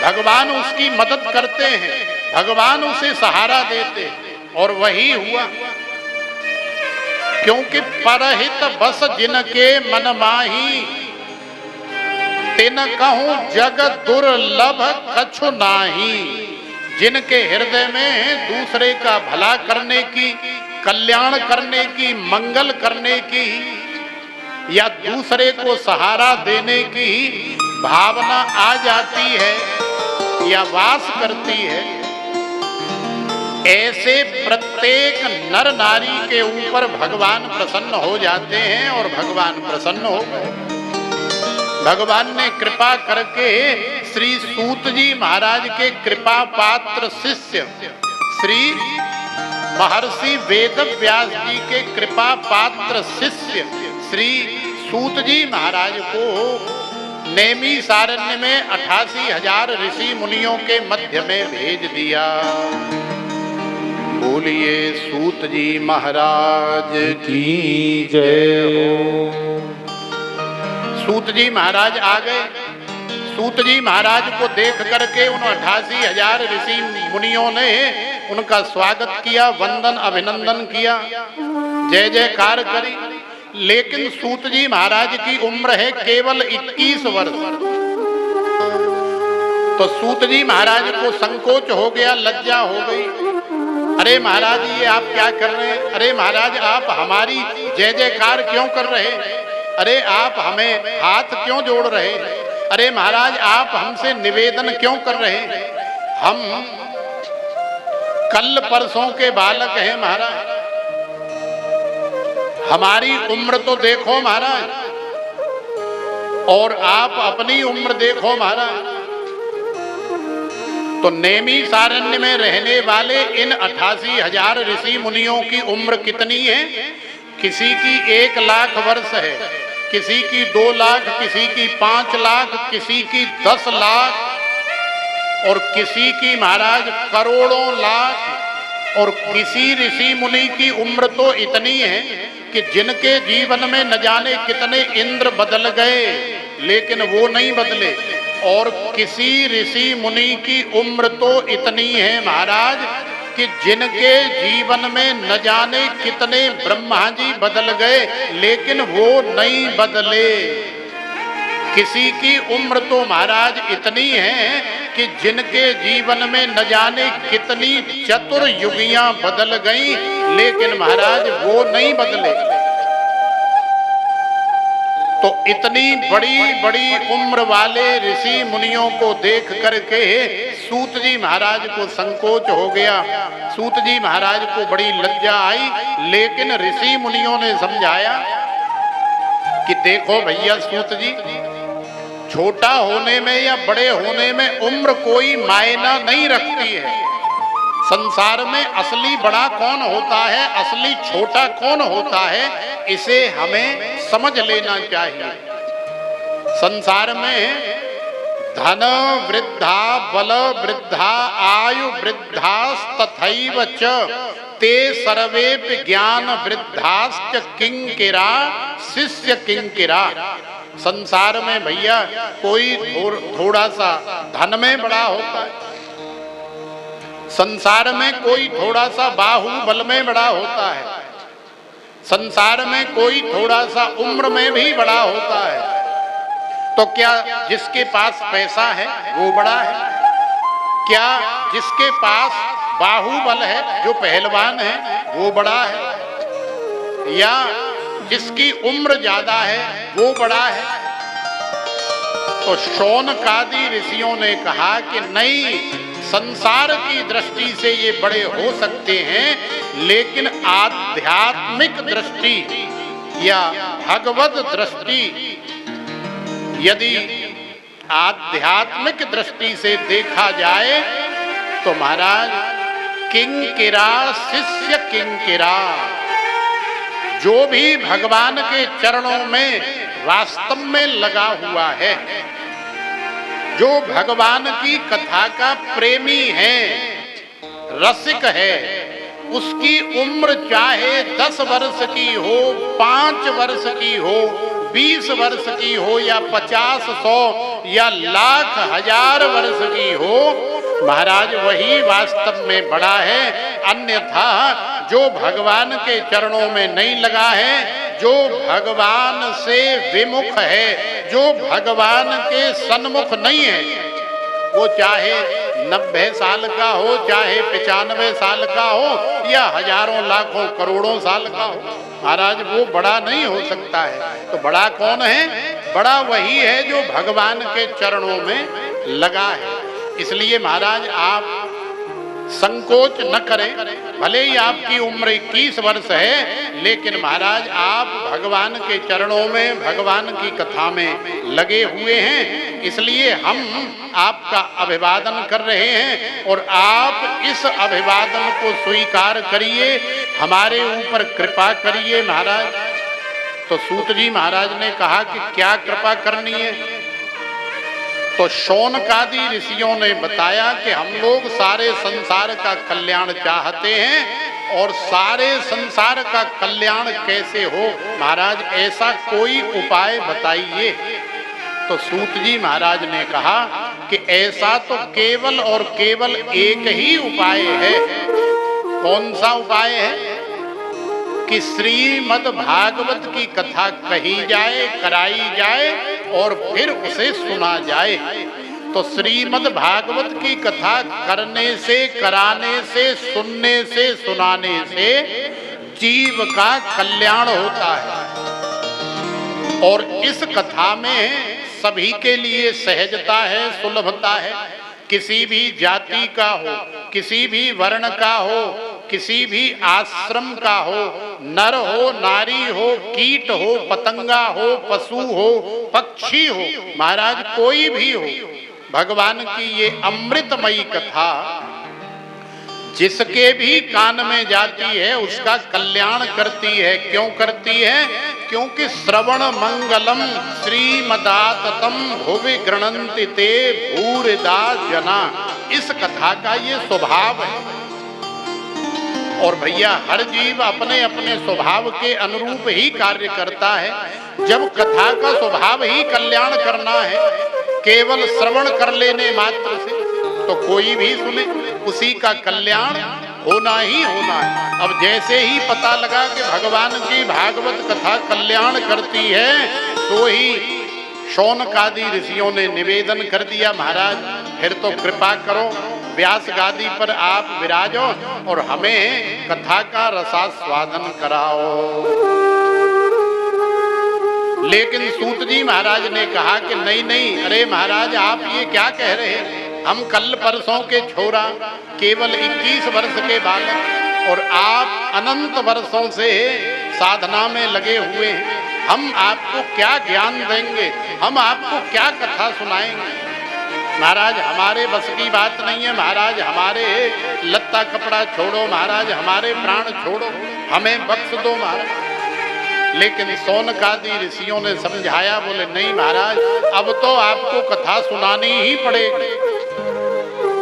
भगवान उसकी मदद करते हैं, भगवान उसे सहारा देते हैं। और वही हुआ, क्योंकि परहित बस जिनके मन माही, तिन कहूं जग दुर्लभ कछु नाही। जिनके हृदय में दूसरे का भला करने की, कल्याण करने की, मंगल करने की या दूसरे को सहारा देने की भावना आ जाती है या वास करती है, ऐसे प्रत्येक नर नारी के ऊपर भगवान प्रसन्न हो जाते हैं। और भगवान प्रसन्न हो गए। भगवान ने कृपा करके श्री सूत जी महाराज के कृपा पात्र शिष्य श्री महर्षि वेद व्यास जी के कृपा पात्र शिष्य श्री सूत जी महाराज को नैमिषारण्य में 88,000 ऋषि मुनियों के मध्य में भेज दिया। बोलिए सूत जी महाराज की जय हो। सूत जी महाराज आ गए। सूत जी महाराज को देख करके उन 88,000 ऋषि मुनियों ने उनका स्वागत किया, वंदन अभिनंदन किया, जय जयकार करी। लेकिन सूत जी महाराज की उम्र है केवल 21 वर्ष। तो सूत जी महाराज को संकोच हो गया, लज्जा हो गई। अरे महाराज ये आप क्या कर रहे हैं? अरे महाराज आप हमारी जय जयकार क्यों कर रहे हैं? अरे आप हमें हाथ क्यों जोड़ रहे हैं? अरे महाराज आप हमसे निवेदन क्यों कर रहे हैं? हम कल परसों के बालक हैं महाराज, हमारी उम्र तो देखो महाराज, और आप अपनी उम्र देखो महाराज। तो नैमिषारण्य में रहने वाले इन 88,000 ऋषि मुनियों की उम्र कितनी है? किसी की 1 लाख वर्ष है, किसी की 2 लाख, किसी की 5 लाख, किसी की 10 लाख और किसी की महाराज करोड़ों लाख। और किसी ऋषि मुनि की उम्र तो इतनी है कि जिनके जीवन में न जाने कितने इंद्र बदल गए, लेकिन वो नहीं बदले। और किसी ऋषि मुनि की उम्र तो इतनी है महाराज कि जिनके जीवन में न जाने कितने ब्रह्मा जी बदल गए, लेकिन वो नहीं बदले। किसी की उम्र तो महाराज इतनी है कि जिनके जीवन में न जाने कितनी चतुर्युगियां बदल गई, लेकिन महाराज वो नहीं बदले। तो इतनी बड़ी बड़ी उम्र वाले ऋषि मुनियों को देख करके सूत जी महाराज को संकोच हो गया, सूत जी महाराज को बड़ी लज्जा आई। लेकिन ऋषि मुनियों ने समझाया कि देखो भैया सूत जी, छोटा होने में या बड़े होने में उम्र कोई मायना नहीं रखती है। संसार में असली बड़ा कौन होता है, असली छोटा कौन होता है, इसे हमें समझ लेना चाहिए। संसार में धन वृद्धा बल वृद्धा आयु वृद्धास्तथैव च ते सर्वेपि ज्ञान वृद्धाश्च किंकिरा शिष्य किंकिरा। संसार में भैया कोई थोड़ा सा धन में बड़ा होता है, संसार में कोई थोड़ा सा बाहुबल में बड़ा होता है, संसार में कोई थोड़ा सा उम्र में भी बड़ा होता है। तो क्या जिसके पास पैसा है वो बड़ा है? क्या जिसके पास बाहुबल है, जो पहलवान है, वो बड़ा है? या जिसकी उम्र ज्यादा है वो बड़ा है? तो शौनकादि ऋषियों ने कहा कि नहीं, संसार की दृष्टि से ये बड़े हो सकते हैं, लेकिन आध्यात्मिक दृष्टि या भगवत दृष्टि, यदि आध्यात्मिक दृष्टि से देखा जाए तो महाराज किंकिरा शिष्य किंकिरा, जो भी भगवान के चरणों में वास्तव में लगा हुआ है, जो भगवान की कथा का प्रेमी है, रसिक है, उसकी उम्र चाहे 10 वर्ष की हो, 5 वर्ष की हो, 20 वर्ष की हो, या 50, 100 या लाख हजार वर्ष की हो, महाराज वही वास्तव में बड़ा है। अन्यथा जो भगवान के चरणों में नहीं लगा है, जो भगवान से विमुख है, जो भगवान के सन्मुख नहीं है, वो चाहे 90 साल का हो, चाहे 95 साल का हो, या हजारों लाखों करोड़ों साल का हो, महाराज वो बड़ा नहीं हो सकता है। तो बड़ा कौन है? बड़ा वही है जो भगवान के चरणों में लगा है। इसलिए महाराज आप संकोच न करें, भले ही आपकी उम्र 21 वर्ष है, लेकिन महाराज आप भगवान के चरणों में, भगवान की कथा में लगे हुए हैं, इसलिए हम आपका अभिवादन कर रहे हैं और आप इस अभिवादन को स्वीकार करिए, हमारे ऊपर कृपा करिए महाराज। तो सूत जी महाराज ने कहा कि क्या कृपा करनी है? तो शौनकादि ऋषियों ने बताया कि हम लोग सारे संसार का कल्याण चाहते हैं, और सारे संसार का कल्याण कैसे हो महाराज, ऐसा कोई उपाय बताइए। तो सूत जी महाराज ने कहा कि ऐसा तो केवल और केवल एक ही उपाय है। कौन सा उपाय है? कि श्रीमद् भागवत की कथा कही जाए, कराई जाए और फिर उसे सुना जाए। तो श्रीमद् भागवत की कथा करने से, कराने से, सुनने से, सुनाने से जीव का कल्याण होता है। और इस कथा में सभी के लिए सहजता है, सुलभता है। किसी भी जाति का हो, किसी भी वर्ण का हो, किसी भी आश्रम का हो, नर हो, नारी हो, कीट हो, पतंगा हो, पशु हो, पक्षी हो, महाराज कोई भी हो, भगवान की ये अमृतमयी कथा जिसके भी कान में जाती है उसका कल्याण करती है। क्यों करती है? क्योंकि श्रवण मंगलम श्रीमदाततम भुवि गृणन्ति ते भूरिदा जना, इस कथा का ये स्वभाव है। और भैया हर जीव अपने अपने स्वभाव के अनुरूप ही कार्य करता है। जब कथा का स्वभाव ही कल्याण करना है, केवल श्रवण कर लेने मात्र से तो कोई भी सुने, उसी का कल्याण होना ही होना है। अब जैसे ही पता लगा कि भगवान की भागवत कथा कल्याण करती है, तो ही शौनकादि ऋषियों ने निवेदन कर दिया, महाराज फिर तो कृपा करो, व्यास गादी पर आप विराजो और हमें कथा का रसास्वादन कराओ। लेकिन सूत जी महाराज ने कहा कि नहीं नहीं, अरे महाराज आप ये क्या कह रहे हैं? हम कल परसों के छोरा, केवल 21 वर्ष के बालक, और आप अनंत वर्षों से साधना में लगे हुए हैं। हम आपको क्या ज्ञान देंगे? हम आपको क्या कथा सुनाएंगे? महाराज हमारे बस की बात नहीं है। महाराज हमारे लत्ता कपड़ा छोड़ो, महाराज हमारे प्राण छोड़ो, हमें बख्श दो महाराज। लेकिन शौनकादि ऋषियों ने समझाया, बोले नहीं महाराज, अब तो आपको कथा सुनानी ही पड़ेगी।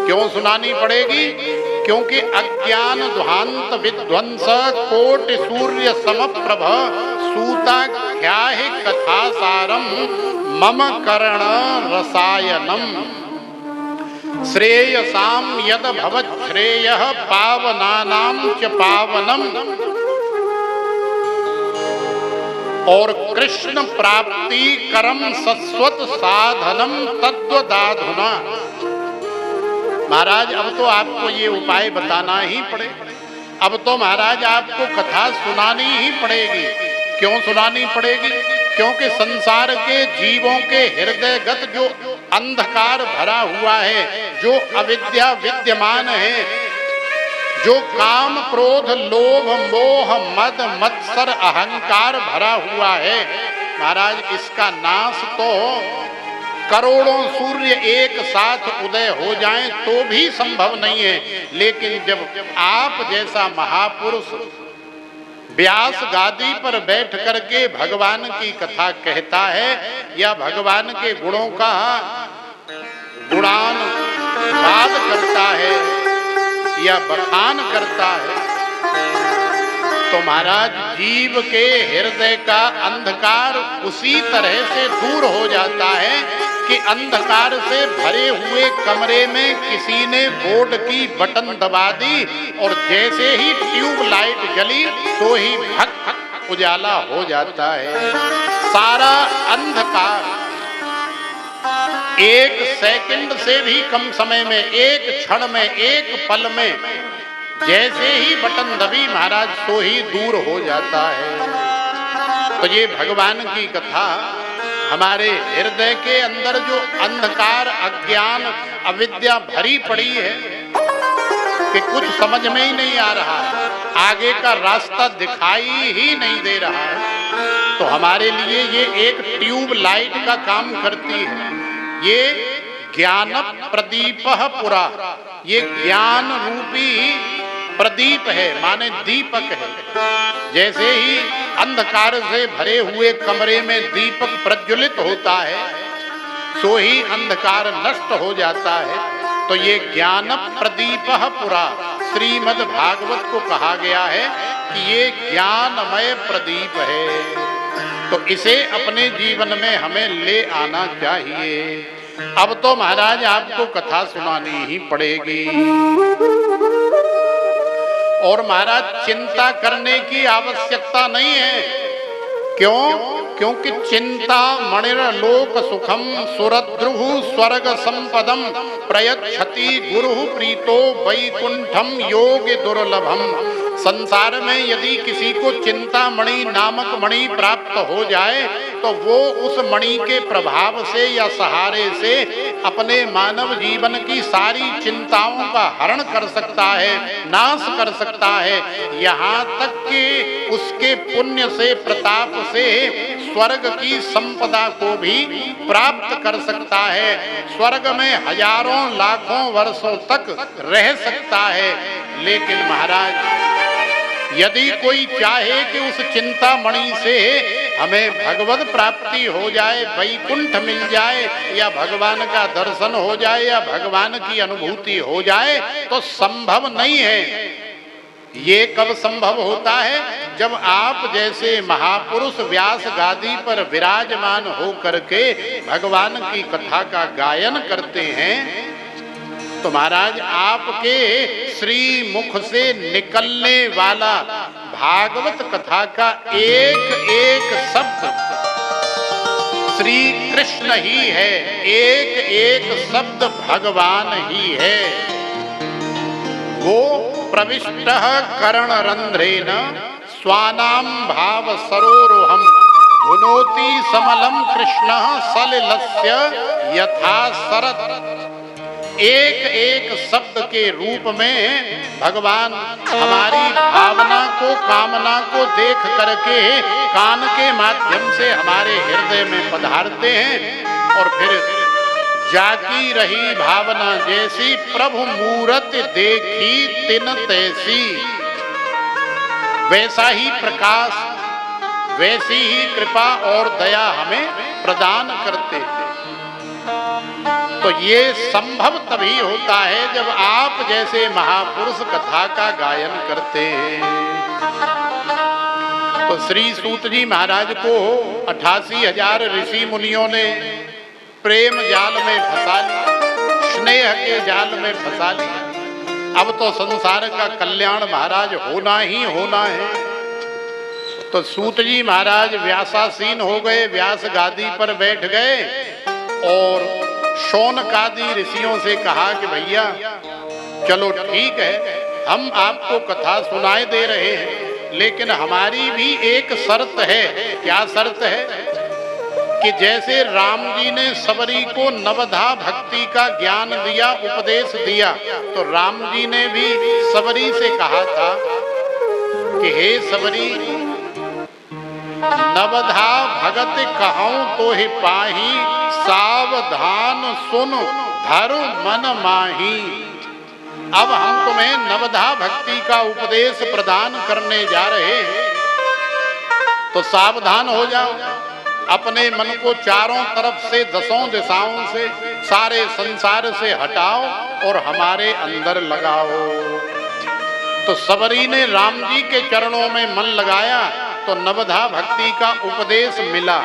क्यों सुनानी पड़ेगी? क्योंकि अज्ञान ध्वांत विध्वंस कोटि सूर्य समप्रभ सूता ख्याहि कथा सारम मम कर्ण रसायनम श्रेयसाम यद भवत् श्रेयः पावनानां च पावनम। और कृष्ण प्राप्ति करम सस्वत साधनम तद्वदाधुना। महाराज अब तो आपको ये उपाय बताना ही पड़ेगा। अब तो महाराज आपको कथा सुनानी ही पड़ेगी। क्यों सुनानी पड़ेगी? क्योंकि संसार के जीवों के हृदयगत जो अंधकार भरा हुआ है, जो अविद्या विद्यमान है, जो काम क्रोध लोभ मोह मद मत्सर अहंकार भरा हुआ है, महाराज इसका नाश तो करोड़ों सूर्य एक साथ उदय हो जाएं तो भी संभव नहीं है। लेकिन जब आप जैसा महापुरुष व्यास गादी पर बैठ करके भगवान की कथा कहता है या भगवान के गुणों का गुणान वाद करता है या बखान करता है, तो महाराज जीव के हृदय का अंधकार उसी तरह से दूर हो जाता है कि अंधकार से भरे हुए कमरे में किसी ने बोर्ड की बटन दबा दी और जैसे ही ट्यूब लाइट जली तो ही भक भक उजाला हो जाता है। सारा अंधकार एक सेकंड से भी कम समय में, एक क्षण में, एक पल में जैसे ही बटन दबी महाराज तो ही दूर हो जाता है। तो ये भगवान की कथा हमारे हृदय के अंदर जो अंधकार अज्ञान अविद्या भरी पड़ी है कि कुछ समझ में ही नहीं आ रहा है, आगे का रास्ता दिखाई ही नहीं दे रहा है, तो हमारे लिए ये एक ट्यूब लाइट का काम करती है। ये ज्ञान प्रदीपः पुरा, ये ज्ञान रूपी प्रदीप है, माने दीपक है। जैसे ही अंधकार से भरे हुए कमरे में दीपक प्रज्वलित होता है सो ही अंधकार नष्ट हो जाता है। तो ये ज्ञान प्रदीपः पुरा श्रीमद् भागवत को कहा गया है कि ये ज्ञानमय प्रदीप है, तो इसे अपने जीवन में हमें ले आना चाहिए। अब तो महाराज आपको कथा सुनानी ही पड़ेगी। और महाराज चिंता करने की आवश्यकता नहीं है। क्यों? क्योंकि चिंता मणिर लोक सुखम सुरद्रुहु स्वर्ग संपदम प्रयच्छति गुरु प्रीतो वैकुंठम योग दुर्लभम। संसार में यदि किसी को चिंता मणि नामक मणि प्राप्त हो जाए तो वो उस मणि के प्रभाव से या सहारे से अपने मानव जीवन की सारी चिंताओं का हरण कर सकता है, नाश कर सकता है। यहाँ तक कि उसके पुण्य से, प्रताप से स्वर्ग की संपदा को भी प्राप्त कर सकता है। स्वर्ग में हजारों लाखों वर्षों तक रह सकता है। लेकिन महाराज यदि कोई चाहे कि उस चिंतामणि से हमें भगवत प्राप्ति हो जाए, वैकुंठ मिल जाए या भगवान का दर्शन हो जाए या भगवान की अनुभूति हो जाए, तो संभव नहीं है। ये कब संभव होता है? जब आप जैसे महापुरुष व्यास गादी पर विराजमान हो करके भगवान की कथा का गायन करते हैं, तो महाराज आपके श्री मुख से निकलने वाला भागवत कथा का एक एक शब्द श्री कृष्ण ही है, एक एक शब्द भगवान ही है। वो प्रविष्टः करणरंध्रेण स्वानाम भाव सरोरुहम धुनोति समलम कृष्णः सलिलस्य यथा सरत। एक एक शब्द के रूप में भगवान हमारी भावना को, कामना को देख करके कान के माध्यम से हमारे हृदय में पधारते हैं और फिर जाकी रही भावना जैसी प्रभु मूरत देखी तिन तैसी, वैसा ही प्रकाश वैसी ही कृपा और दया हमें प्रदान करते हैं। तो ये संभव तभी होता है जब आप जैसे महापुरुष कथा का गायन करते हैं। तो श्री सूत जी महाराज को 88,000 ऋषि मुनियों ने प्रेम जाल में फंसा लिया, स्नेह के जाल में फंसा लिया। अब तो संसार का कल्याण महाराज होना ही होना है। तो सूत जी महाराज व्यासासीन हो गए, व्यास गादी पर बैठ गए और शौनकादि ऋषियों से कहा कि भैया चलो ठीक है, हम आपको कथा सुनाए दे रहे हैं, लेकिन हमारी भी एक शर्त है। क्या शर्त है? कि जैसे राम जी ने सबरी को नवधा भक्ति का ज्ञान दिया, उपदेश दिया, तो राम जी ने भी सबरी से कहा था कि हे सबरी, नवधा भगत कहूं तो ही पाही, सावधान सुन धर मन माही। अब हम तुम्हें नवधा भक्ति का उपदेश प्रदान करने जा रहे हैं, तो सावधान हो जाओ। अपने मन को चारों तरफ से, दसों दिशाओं से, सारे संसार से हटाओ और हमारे अंदर लगाओ। तो सबरी ने राम जी के चरणों में मन लगाया तो नवधा भक्ति का उपदेश मिला।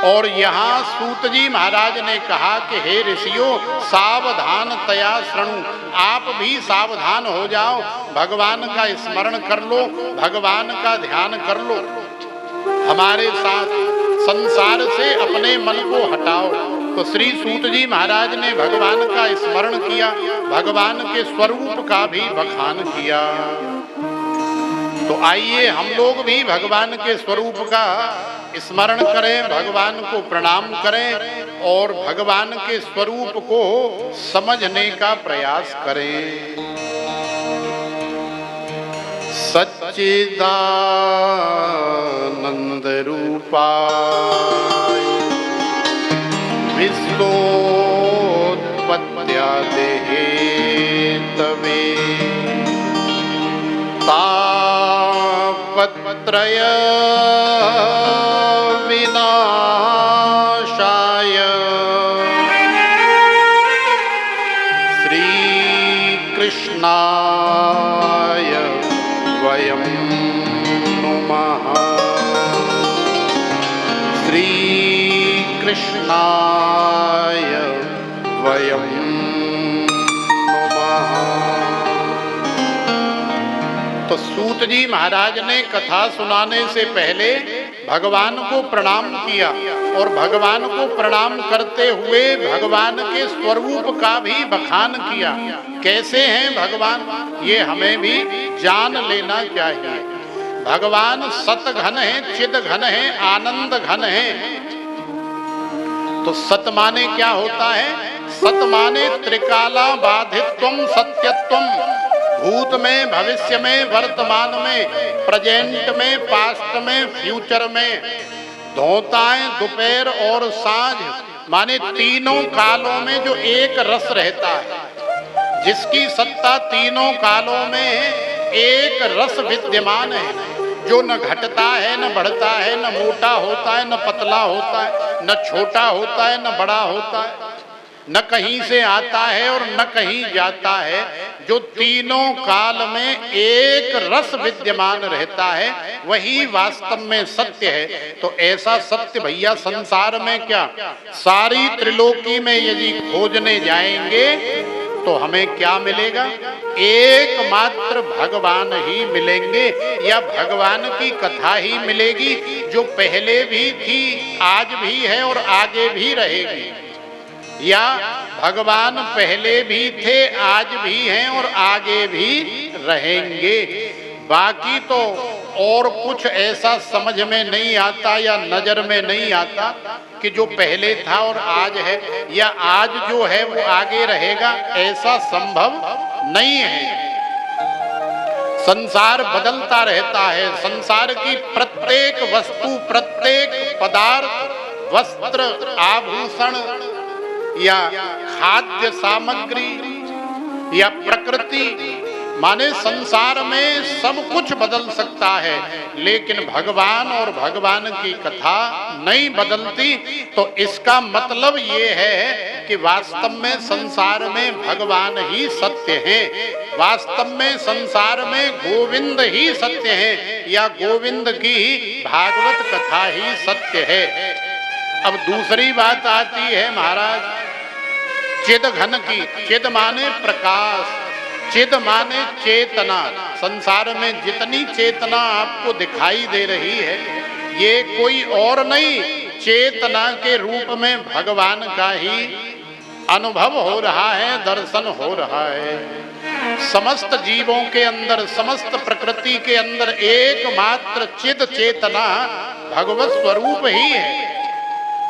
और यहाँ सूत जी महाराज ने कहा कि हे ऋषियों, सावधान तया शृणु, आप भी सावधान हो जाओ, भगवान का स्मरण कर लो, भगवान का ध्यान कर लो, हमारे साथ संसार से अपने मन को हटाओ। तो श्री सूत जी महाराज ने भगवान का स्मरण किया, भगवान के स्वरूप का भी बखान किया। तो आइए हम लोग भी भगवान के स्वरूप का स्मरण करें, भगवान को प्रणाम करें और भगवान के स्वरूप को समझने का प्रयास करें। सच्चिदानंद रूपाय विश्वोत्पत्त्यादि हेतवे तापत्रय विनाशाय श्री कृष्णाय वयं नुमः। श्री कृष्णाय वयं नुमः। तो सूत जी महाराज ने कथा सुनाने से पहले भगवान को प्रणाम किया और भगवान को प्रणाम करते हुए भगवान के स्वरूप का भी बखान किया। कैसे हैं भगवान, ये हमें भी जान लेना चाहिए। भगवान सत घन है, चिद घन है, आनंद घन है। तो सत माने क्या होता है? सत माने त्रिकाला बाधित्वम सत्यत्वम, भूत में, भविष्य में, वर्तमान में, प्रेजेंट में, पास्ट में, फ्यूचर में। धोताएं दोपहर और सांझ माने तीनों कालों में जो एक रस रहता है, जिसकी सत्ता तीनों कालों में एक रस विद्यमान है, जो न घटता है, न बढ़ता है, न मोटा होता है, न पतला होता है, न छोटा होता है, न बड़ा होता है, न कहीं से आता है और न कहीं जाता है, जो तीनों काल में एक रस विद्यमान रहता है, वही वास्तव में सत्य है। तो ऐसा सत्य भैया संसार में क्या, सारी त्रिलोकी में यदि खोजने जाएंगे तो हमें क्या मिलेगा? एकमात्र भगवान ही मिलेंगे, या भगवान की कथा ही मिलेगी, जो पहले भी थी, आज भी है और आगे भी रहेगी। या भगवान पहले भी थे, आज भी हैं और आगे भी रहेंगे। बाकी तो और कुछ ऐसा समझ में नहीं आता या नजर में नहीं आता कि जो पहले था और आज है, या आज जो है वो आगे रहेगा, ऐसा संभव नहीं है। संसार बदलता रहता है। संसार की प्रत्येक वस्तु, प्रत्येक पदार्थ, वस्त्र, आभूषण या खाद्य सामग्री या प्रकृति माने संसार में सब कुछ बदल सकता है, लेकिन भगवान और भगवान की कथा नहीं बदलती। तो इसका मतलब ये है कि वास्तव में संसार में भगवान ही सत्य हैं, वास्तव में संसार में गोविंद ही सत्य हैं, या गोविंद की भागवत कथा ही सत्य है। अब दूसरी बात आती है महाराज चिद घन की। चिद माने प्रकाश, चिद माने चेतना। संसार में जितनी चेतना आपको दिखाई दे रही है, ये कोई और नहीं, चेतना के रूप में भगवान का ही अनुभव हो रहा है, दर्शन हो रहा है। समस्त जीवों के अंदर, समस्त प्रकृति के अंदर एकमात्र चिद चेतना भगवत स्वरूप ही है।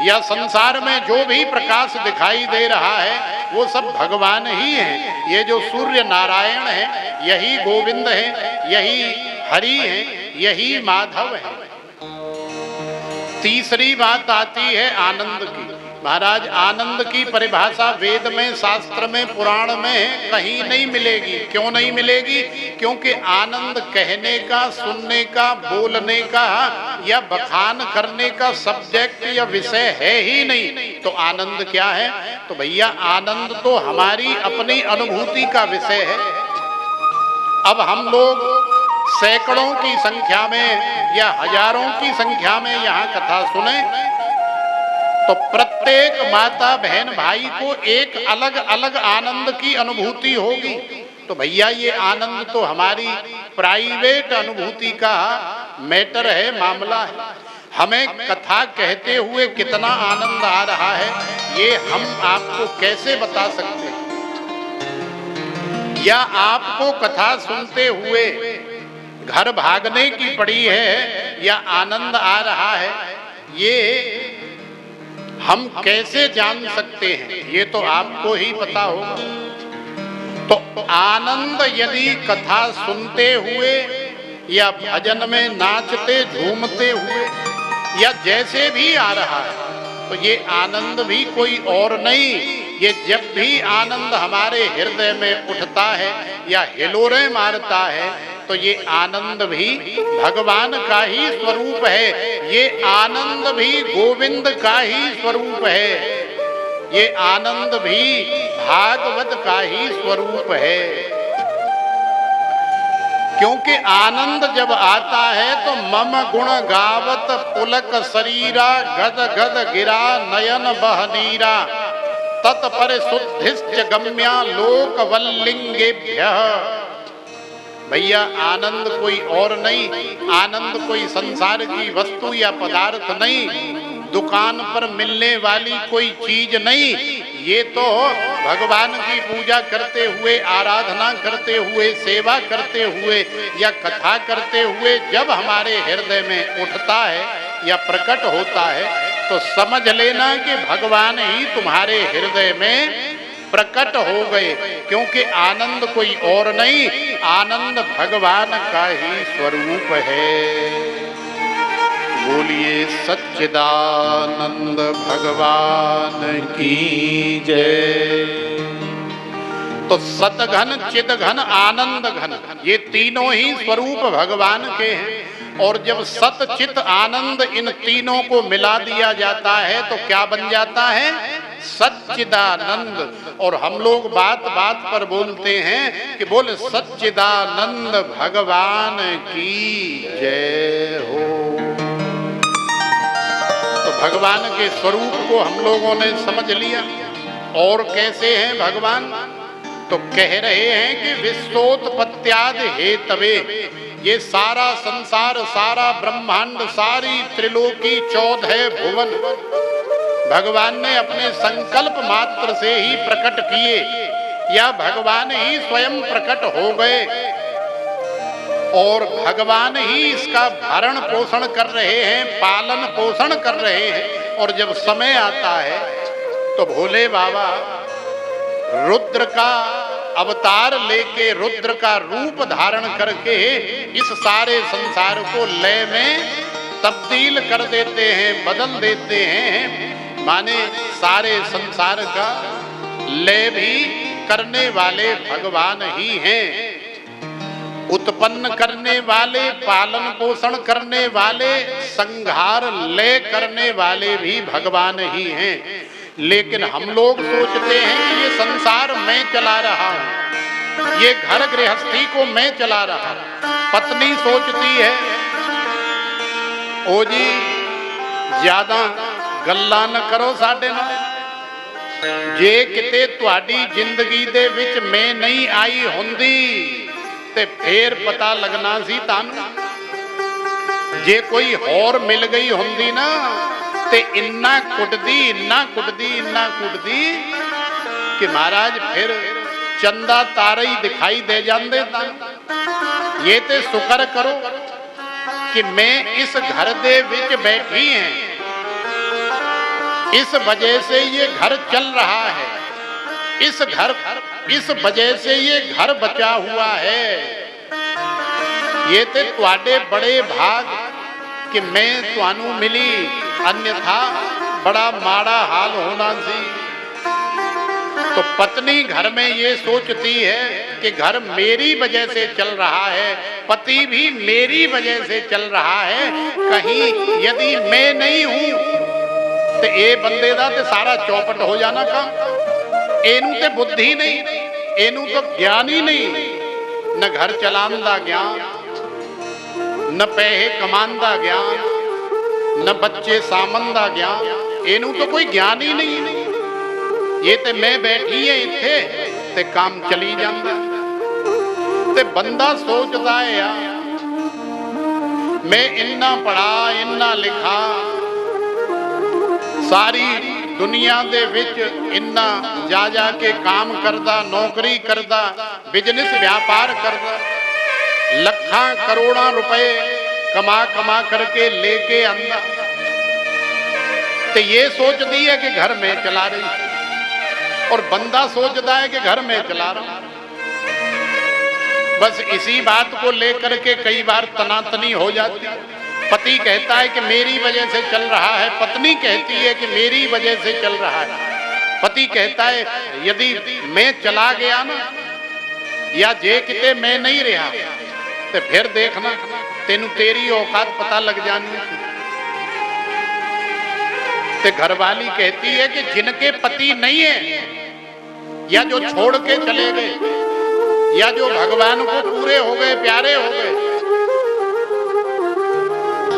या संसार में जो भी प्रकाश दिखाई दे रहा है वो सब भगवान ही है। ये जो सूर्य नारायण है यही गोविंद है, यही हरि है, यही माधव है। तीसरी बात आती है आनंद की। महाराज आनंद की परिभाषा वेद में, शास्त्र में, पुराण में कहीं नहीं मिलेगी। क्यों नहीं मिलेगी? क्योंकि आनंद कहने का, सुनने का, बोलने का या बखान करने का सब्जेक्ट या विषय है ही नहीं। तो आनंद क्या है? तो भैया आनंद तो हमारी अपनी अनुभूति का विषय है। अब हम लोग सैकड़ों की संख्या में या हजारों की संख्या में यहाँ कथा सुने तो प्रत्येक माता बहन भाई को एक अलग अलग आनंद की अनुभूति होगी। तो भैया ये आनंद तो हमारी प्राइवेट अनुभूति का मैटर है, मामला है। हमें कथा कहते हुए कितना आनंद आ रहा है ये हम आपको कैसे बता सकते हैं? या आपको कथा सुनते हुए घर भागने की पड़ी है या आनंद आ रहा है, ये हम कैसे जान सकते हैं? ये तो आपको ही पता होगा। तो आनंद यदि कथा सुनते हुए या भजन में नाचते झूमते हुए या जैसे भी आ रहा है तो ये आनंद भी कोई और नहीं। ये जब भी आनंद हमारे हृदय में उठता है या हिलोरे मारता है तो ये आनंद भी भगवान का ही स्वरूप है। ये आनंद भी गोविंद का ही स्वरूप है। ये आनंद भी भागवत का ही स्वरूप है। क्योंकि आनंद जब आता है तो मम गुण गावत पुलक शरीरा गद गद गिरा नयन बहनीरा तत्पर शुद्धिश्च गम्या लोक वल्लिंगेभ्यः। भैया आनंद कोई और नहीं, आनंद कोई संसार की वस्तु या पदार्थ नहीं, दुकान पर मिलने वाली कोई चीज नहीं। ये तो भगवान की पूजा करते हुए, आराधना करते हुए, सेवा करते हुए या कथा करते हुए जब हमारे हृदय में उठता है या प्रकट होता है तो समझ लेना कि भगवान ही तुम्हारे हृदय में प्रकट हो गए। क्योंकि आनंद कोई और नहीं, आनंद भगवान का ही स्वरूप है। बोलिए सच्चिदानंद भगवान की जय। तो सतघन, चिदघन, आनंद घन, ये तीनों ही स्वरूप भगवान के हैं। और जब सत चित आनंद इन तीनों को मिला दिया जाता है तो क्या बन जाता है? सच्चिदानंद। और हम लोग बात बात पर बोलते हैं कि बोल सच्चिदानंद भगवान की जय हो। तो भगवान के स्वरूप को हम लोगों ने समझ लिया। और कैसे हैं भगवान? तो कह रहे हैं कि विश्वोत्पत्त्यादि हेतवे, ये सारा संसार, सारा ब्रह्मांड, सारी त्रिलोकी, 14 भुवन भगवान ने अपने संकल्प मात्र से ही प्रकट किए या भगवान ही स्वयं प्रकट हो गए और भगवान ही इसका भरण पोषण कर रहे हैं, पालन पोषण कर रहे हैं। और जब समय आता है तो भोले बाबा रुद्र का अवतार लेके, रुद्र का रूप धारण करके इस सारे संसार को लय में तब्दील कर देते हैं, बदल देते हैं। माने सारे संसार का लय भी करने वाले भगवान ही हैं। उत्पन्न करने वाले, पालन पोषण करने वाले, संहार लय करने वाले भी भगवान ही हैं। लेकिन हम लोग सोचते हैं कि ये संसार मैं चला रहा हूं, ये घर गृहस्थी को मैं चला रहा हूं। पत्नी सोचती है, ओ जी ज्यादा गल्ला न करो साडे नाल, जे किते तुहाडी जिंदगी दे विच मैं नहीं आई हुंदी ते फिर पता लगना सी तानू। जे कोई होर मिल गई हुंदी ना ते इन्ना कुटदी, इन्ना कुटदी, इन्ना कुटदी कि महाराज फिर चंदा तारे ही दिखाई दे जांदे तानू। ये ते शुक्र करो कि मैं इस घर दे विच बैठी हैं, इस वजह से ये घर चल रहा है, इस वजह से ये घर बचा हुआ है। ये ते तुहाडे बड़े भाग कि मैं तुहानू मिली, अन्यथा बड़ा माड़ा हाल होना सी। तो पत्नी घर में ये सोचती है कि घर मेरी वजह से चल रहा है, पति भी मेरी वजह से चल रहा है। कहीं यदि मैं नहीं हूं तो ये बंदे दा ते सारा चौपट हो जाना काम। एनू ते बुद्धि नहीं, एनू तो ज्ञान ही नहीं, न घर चलान दा ज्ञान, न पैसे कमान दा ज्ञान, न बच्चे सामन दा ज्ञान, एनू तो कोई ज्ञान ही नहीं। ये ते मैं बैठी है इत्थे ते काम चली जांदा। ते बंदा सोचदा है यार मैं इन्ना पढ़ा, इन्ना लिखा, सारी दुनिया दे विच इन्ना जा के काम करदा, नौकरी करदा, बिजनेस व्यापार करदा, लखां करोड़ां रुपए कमा कमा करके लेके आंदा। तो ये सोचती है कि घर में चला रही, और बंदा सोचता है कि घर में चला रहा। बस इसी बात को लेकर के कई बार तनातनी हो जाती। पति कहता है कि मेरी वजह से चल रहा है, पत्नी कहती है कि मेरी वजह से चल रहा है। पति कहता है यदि मैं चला गया ना, या जे किते मैं नहीं रहा तो फिर देखना तेनू तेरी औकात पता लग जानी। तो घरवाली कहती है कि जिनके पति नहीं है, या जो छोड़ के चले गए, या जो भगवान को पूरे हो गए, प्यारे हो गए,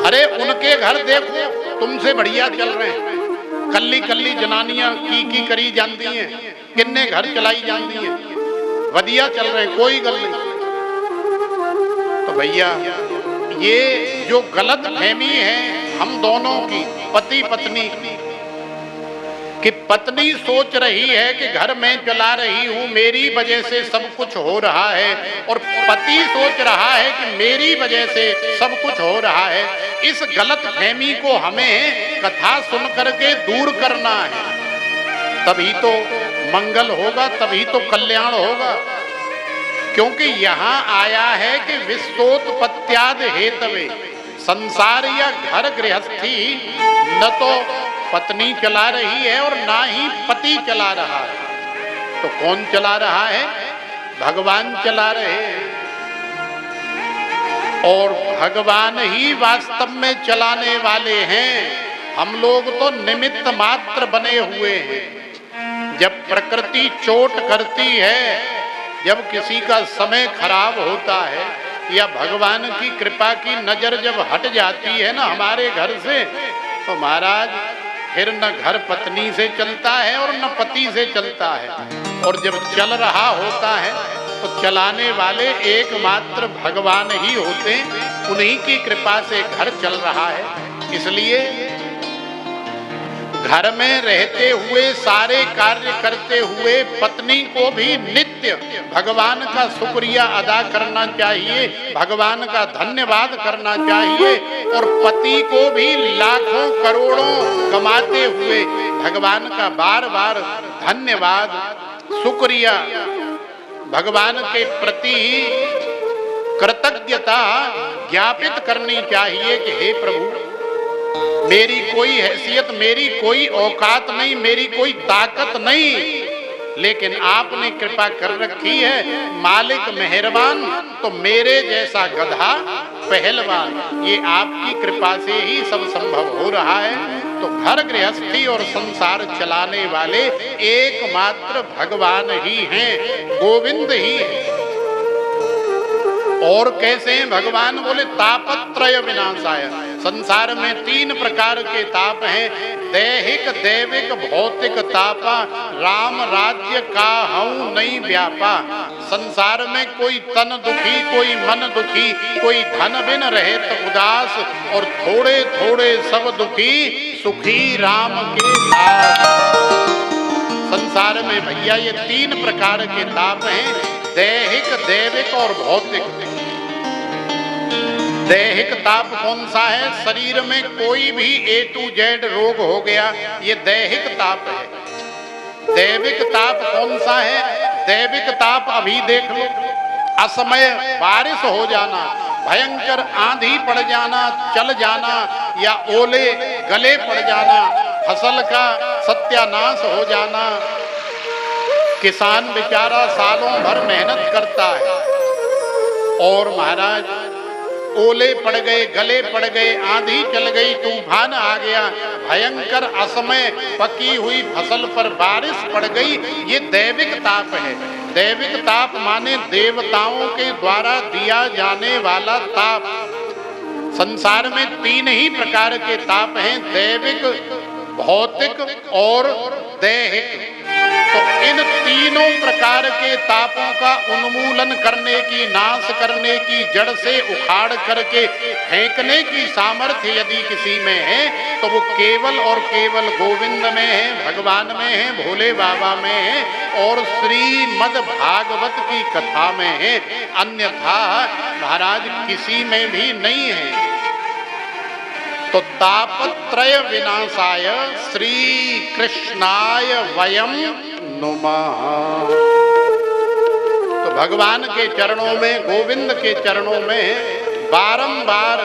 अरे उनके घर देखो तुमसे बढ़िया चल रहे हैं। कल्ली कल्ली जनानियां की करी जाती हैं, किन्ने घर चलाई जाती हैं, वधिया चल रहे, कोई गल नहीं। तो भैया ये जो गलत फहमी है हम दोनों की, पति पत्नी की, कि पत्नी सोच रही है कि घर में चला रही हूं, मेरी वजह से सब कुछ हो रहा है, और पति सोच रहा है कि मेरी वजह से सब कुछ हो रहा है। इस गलत फहमी को हमें कथा सुन करके दूर करना है, तभी तो मंगल होगा, तभी तो कल्याण होगा। क्योंकि यहाँ आया है कि विश्वोत्पत्त्याद हेतवे, संसार या घर गृहस्थी न तो पत्नी चला रही है और ना ही पति चला रहा है। तो कौन चला रहा है? भगवान चला रहे हैं, और भगवान ही वास्तव में चलाने वाले हैं। हम लोग तो निमित्त मात्र बने हुए हैं। जब प्रकृति चोट करती है, जब किसी का समय खराब होता है, या भगवान की कृपा की नजर जब हट जाती है ना हमारे घर से, तो महाराज फिर न घर पत्नी से चलता है और न पति से चलता है। और जब चल रहा होता है तो चलाने वाले एकमात्र भगवान ही होते हैं, उन्हीं की कृपा से घर चल रहा है। इसलिए घर में रहते हुए, सारे कार्य करते हुए पत्नी को भी नित्य भगवान का शुक्रिया अदा करना चाहिए, भगवान का धन्यवाद करना चाहिए, और पति को भी लाखों करोड़ों कमाते हुए भगवान का बार बार धन्यवाद, शुक्रिया, भगवान के प्रति कृतज्ञता ज्ञापित करनी चाहिए कि हे प्रभु, मेरी कोई हैसियत, मेरी कोई औकात नहीं, मेरी कोई ताकत नहीं लेकिन आपने कृपा कर रखी है मालिक मेहरबान, तो मेरे जैसा गधा पहलवान, ये आपकी कृपा से ही सब संभव हो रहा है। तो घर गृहस्थी और संसार चलाने वाले एकमात्र भगवान ही हैं, गोविंद ही हैं। और कैसे हैं भगवान? बोले तापत्रय विनाशाय। संसार में 3 प्रकार के ताप हैं, दैहिक दैविक भौतिक तापा, राम राज्य का हूं नहीं व्यापा। संसार में कोई तन दुखी, कोई मन दुखी, कोई धन बिन रहे तो उदास, और थोड़े थोड़े सब दुखी, सुखी राम के दास। संसार में भैया ये 3 प्रकार के ताप हैं, दैहिक दैविक और भौतिक। दैहिक ताप कौन सा है? शरीर में कोई भी A to Z रोग हो गया, ये दैहिक ताप है। दैविक ताप कौन सा है? दैविक ताप अभी देख लो, असमय बारिश हो जाना, भयंकर आंधी पड़ जाना, चल जाना, या ओले गले पड़ जाना, फसल का सत्यानाश हो जाना। किसान बेचारा सालों भर मेहनत करता है और महाराज ओले पड़ गए, गले पड़ गए, आंधी चल गई, तूफान आ गया, भयंकर असमय पकी हुई फसल पर बारिश पड़ गई, ये दैविक ताप है। दैविक ताप माने देवताओं के द्वारा दिया जाने वाला ताप। संसार में 3 ही प्रकार के ताप हैं, दैविक भौतिक और दैहिक। तो इन तीनों प्रकार के तापों का उन्मूलन करने की, नाश करने की, जड़ से उखाड़ करके फेंकने की सामर्थ्य यदि किसी में है तो वो केवल और केवल गोविंद में है, भगवान में है, भोले बाबा में है और श्रीमद् भागवत की कथा में है। अन्यथा महाराज किसी में भी नहीं है। तो तापत्रय विनाशाय श्री कृष्णाय वयम नुमः। तो भगवान के चरणों में, गोविंद के चरणों में बारंबार,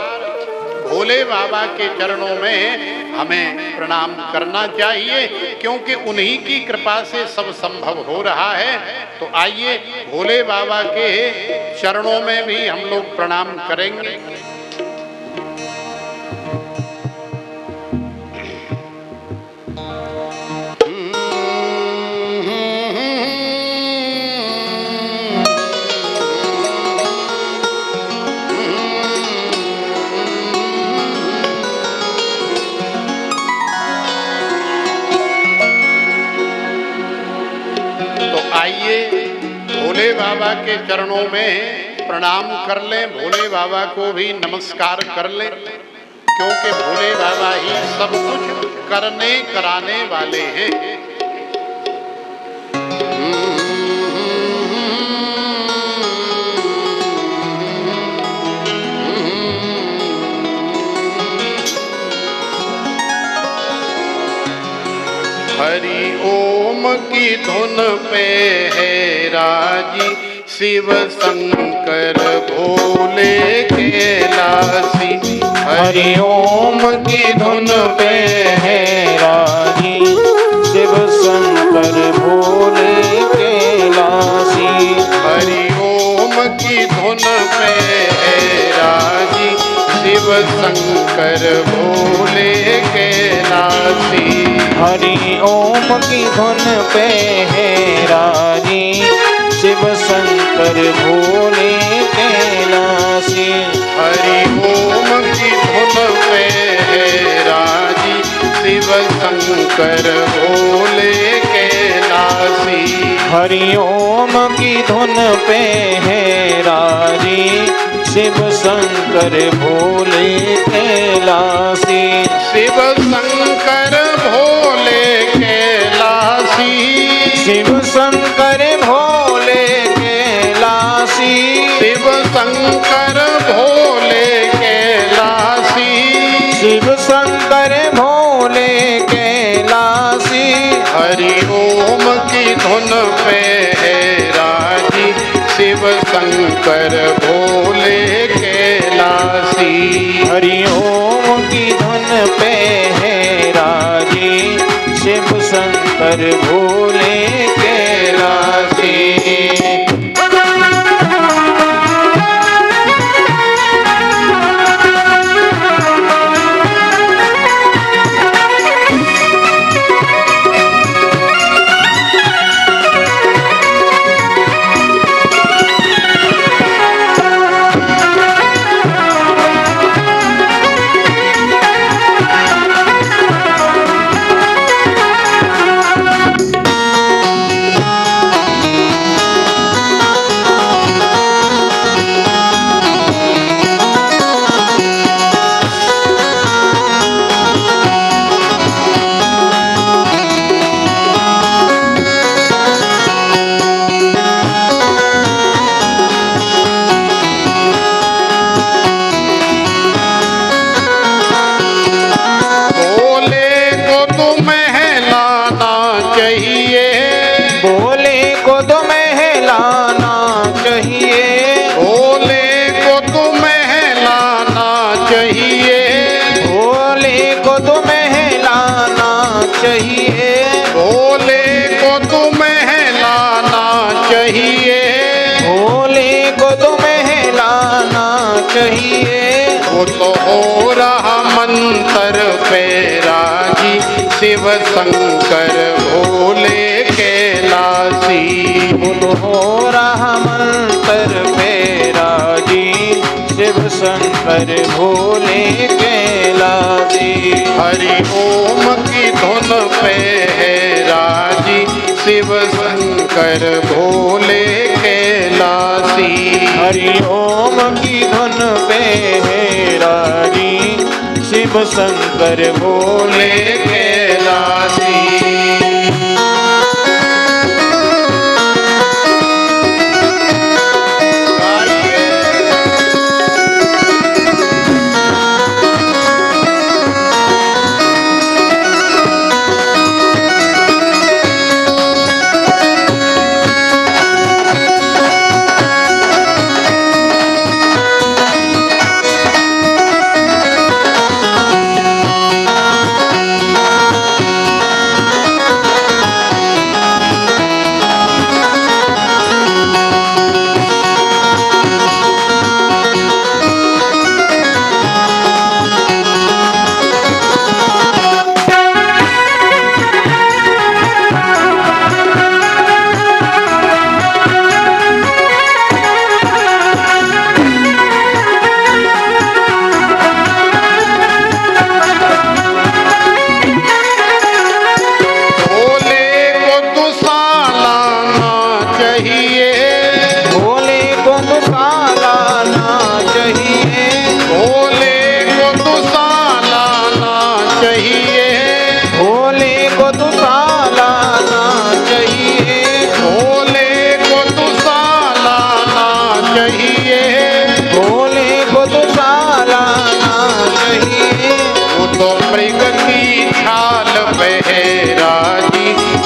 भोले बाबा के चरणों में हमें प्रणाम करना चाहिए, क्योंकि उन्हीं की कृपा से सब संभव हो रहा है। तो आइए भोले बाबा के चरणों में भी हम लोग प्रणाम करेंगे। भोले बाबा के चरणों में प्रणाम कर लें, भोले बाबा को भी नमस्कार कर लें, क्योंकि भोले बाबा ही सब कुछ करने कराने वाले हैं। हरि ओम की धुन पे है राजी, शिव शंकर भोले कैलासी। हरि ओम की धुन पे है राजी, शिव शंकर भोले कैलासी। हरि ओम की धुन पे है राजी, शिव शंकर भोले कैलासी। हरि ओम की धुन पे है राजी, शिव शंकर भोले कैलासी। हरि ओम की धुन पे है राजी, शिव शंकर भोले कैलासी। हरि ओम की धुन पे है राजी, शिव शंकर भोले कैलासी। शिव शंकर भोले कैलासी। शिव शंकर भोले कैलासी। शिव शंकर भोले कैलासी। शिव शंकर भोले कैलासी। हरि ओम की धुन पे है राजी, शिव शंकर भोले कैलासी। हरि ओम की धुन पे है राजी, शिव शंकर भोले कैलासी। हो रहा मंत्र पे राजी, शिव शंकर भोले कैलासी। बोलो हो रहा मंत्र पे राजी, शिव शंकर भोले कैलासी। हरि ओम की धुन पे है राजी, शिव शंकर भोले कैलासी। हरि ओम की धुन पे है राजी, शिव शंकर भोले कैलासी।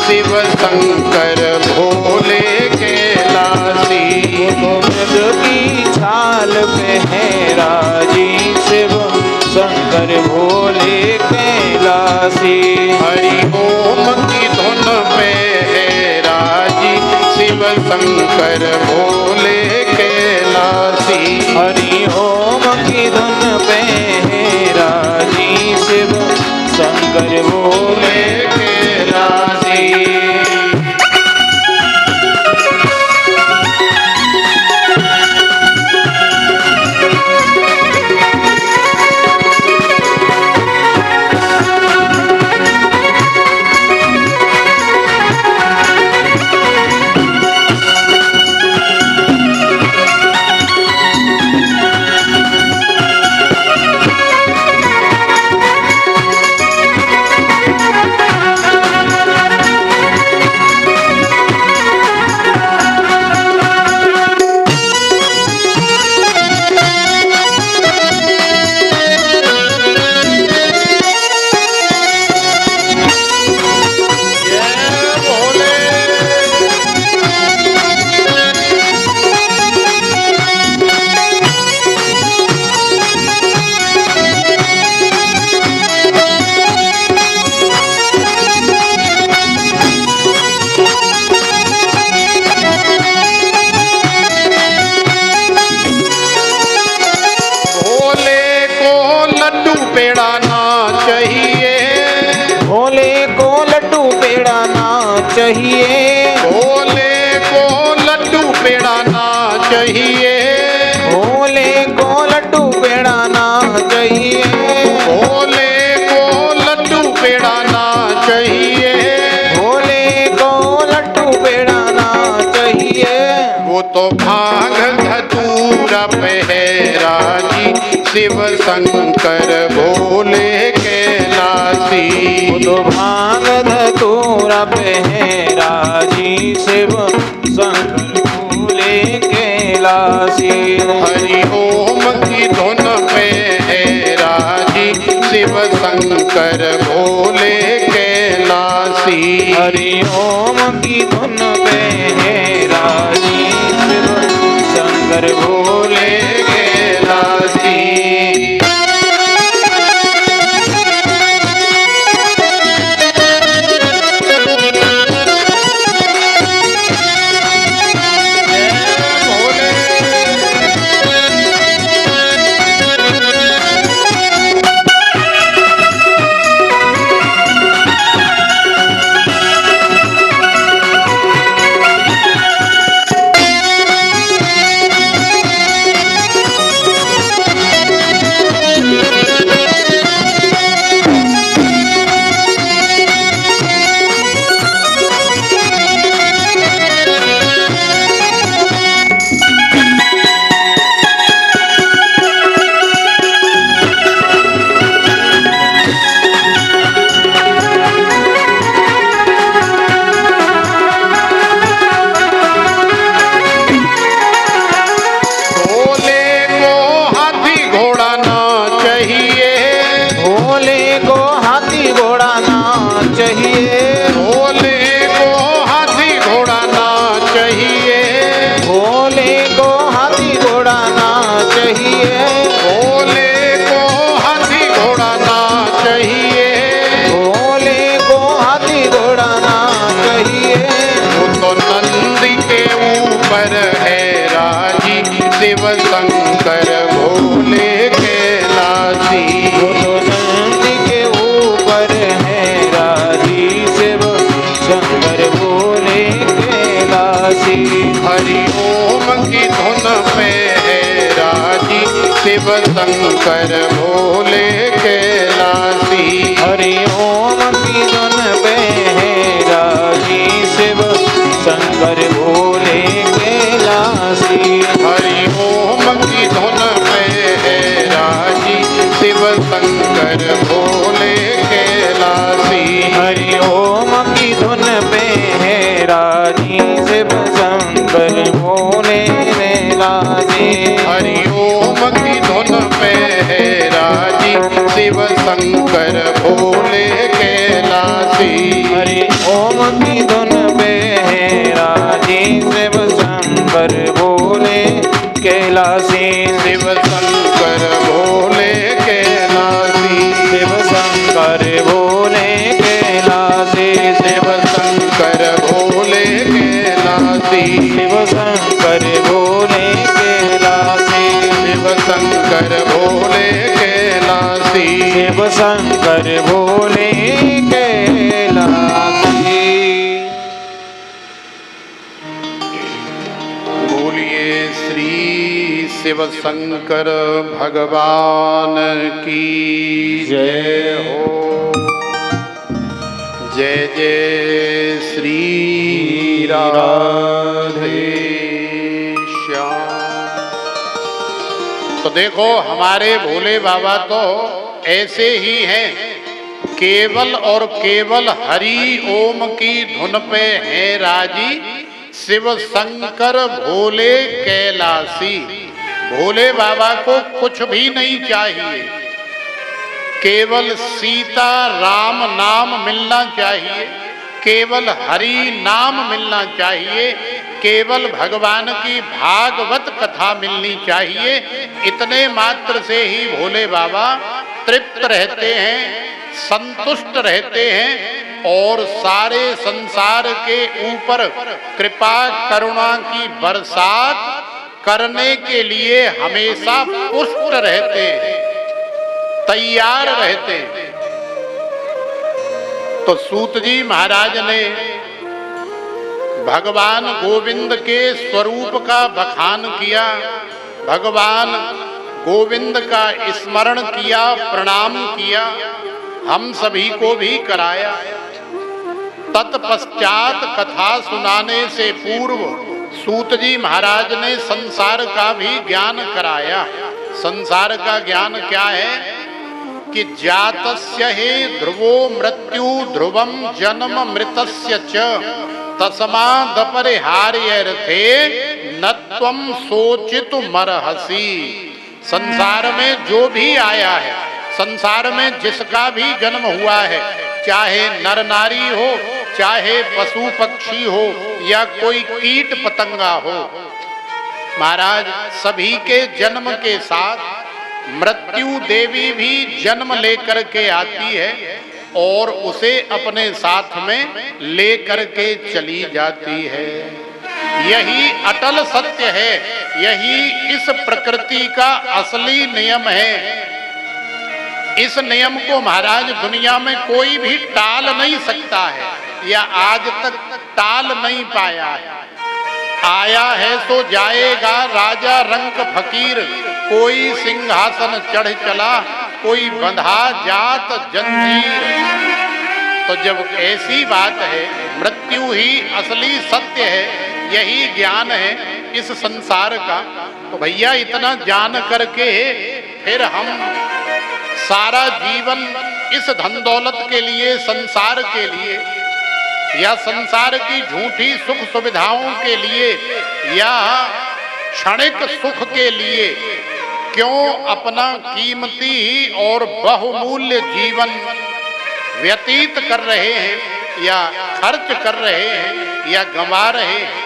शिव शंकर भोले कैलासी। मृग की छाल पे है राजी, शिव शंकर भोले कैलासी। हरि ओम की धुन पे है राजी, शिव शंकर भोले कैलासी। हरि ओम की धुन पे है राजी, शिव शंकर भोले कैलासी। चाहिए, भोले को लड्डू पेड़ाना चाहिए, भोले को लड्डू पेड़ाना चाहिए, भोले को लड्डू पेड़ाना चाहिए, भोले को लड्डू पेड़ाना चाहिए। वो तो भांग धतूरा पे है राजी, शिव शंकर भोले कैलासी। वो तो भांग धतूरा पे है राजी, शिव शंकर भोले कैलासी। हरि ओम की धुन पे है राजी, शिव शंकर भोले कैलासी। हरि ओम की धुन पे है राजी, शिव शंकर भोले कैलासी। ऊपर है राजी, शिव शंकर भोले कैलासी। वो तो नंदी के ऊपर है राजी, शिव शंकर भोले कैलासी। हरि ओम की धुन पे है राजी, शिव शंकर भोले कैलासी। हरि ओम की धुन पे है राजी, शिव शंकर भोले कैलासी। हरि ओम की धुन पे है राजी, शिव शंकर भोले कैलासी। हरि ओम की धुन पे है राजी, शिव शंकर भोले कैलासी। हरि ओम की धुन पे है राजी, शिव शंकर भोले कैलासी। हरि ओम की धुन पे है राजी, शिव शंकर भोले कैलासी। शिव शंकर भोले कैलासी। शिव शंकर भोले कैलासी। शिव शंकर भोले कैलासी। शिव शंकर भोले कैलासी। शिव शंकर भोले कैलासी। शिव शंकर भोले कैलासी। बोलिए श्री शिव शंकर भगवान की जय हो। जय जय श्री राधे श्याम। तो देखो हमारे भोले बाबा तो ऐसे ही हैं, केवल और केवल हरि ओम की धुन पे हैं राजी, शिव शंकर भोले कैलासी। भोले बाबा को कुछ भी नहीं चाहिए, केवल सीता राम नाम मिलना चाहिए, केवल हरि नाम मिलना चाहिए, केवल भगवान की भागवत कथा मिलनी चाहिए। इतने मात्र से ही भोले बाबा तृप्त रहते हैं, संतुष्ट रहते हैं और सारे संसार के ऊपर कृपा करुणा की बरसात करने के लिए हमेशा पुष्ट रहते हैं, तैयार रहते हैं। तो सूत जी महाराज ने भगवान गोविंद के स्वरूप का बखान किया, भगवान गोविंद का स्मरण किया, प्रणाम किया, हम सभी को भी कराया। तत्पश्चात कथा सुनाने से पूर्व सूत जी महाराज ने संसार का भी ज्ञान कराया। संसार का ज्ञान क्या है कि जातस्य हि ध्रुवो मृत्यु ध्रुवम जन्म मृतस्य च तस्मादपरिहार्यर्थे न त्वं शोचितुमर्हसि। संसार में जो भी आया है, संसार में जिसका भी जन्म हुआ है, चाहे नर नारी हो, चाहे पशु पक्षी हो या कोई कीट पतंगा हो, महाराज सभी के जन्म के साथ मृत्यु देवी भी जन्म लेकर के आती है और उसे अपने साथ में लेकर के चली जाती है। यही अटल सत्य है, यही इस प्रकृति का असली नियम है। इस नियम को महाराज दुनिया में कोई भी टाल नहीं सकता है या आज तक टाल नहीं पाया है। आया है तो जाएगा राजा रंक फकीर, कोई सिंहासन चढ़ चला, कोई बंधा जात जंजीर। तो जब ऐसी बात है, मृत्यु ही असली सत्य है, यही ज्ञान है इस संसार का, तो भैया इतना जान करके फिर हम सारा जीवन इस धन दौलत के लिए, संसार के लिए या संसार की झूठी सुख सुविधाओं के लिए या क्षणिक सुख के लिए क्यों अपना कीमती और बहुमूल्य जीवन व्यतीत कर रहे हैं या खर्च कर रहे हैं या गंवा रहे हैं।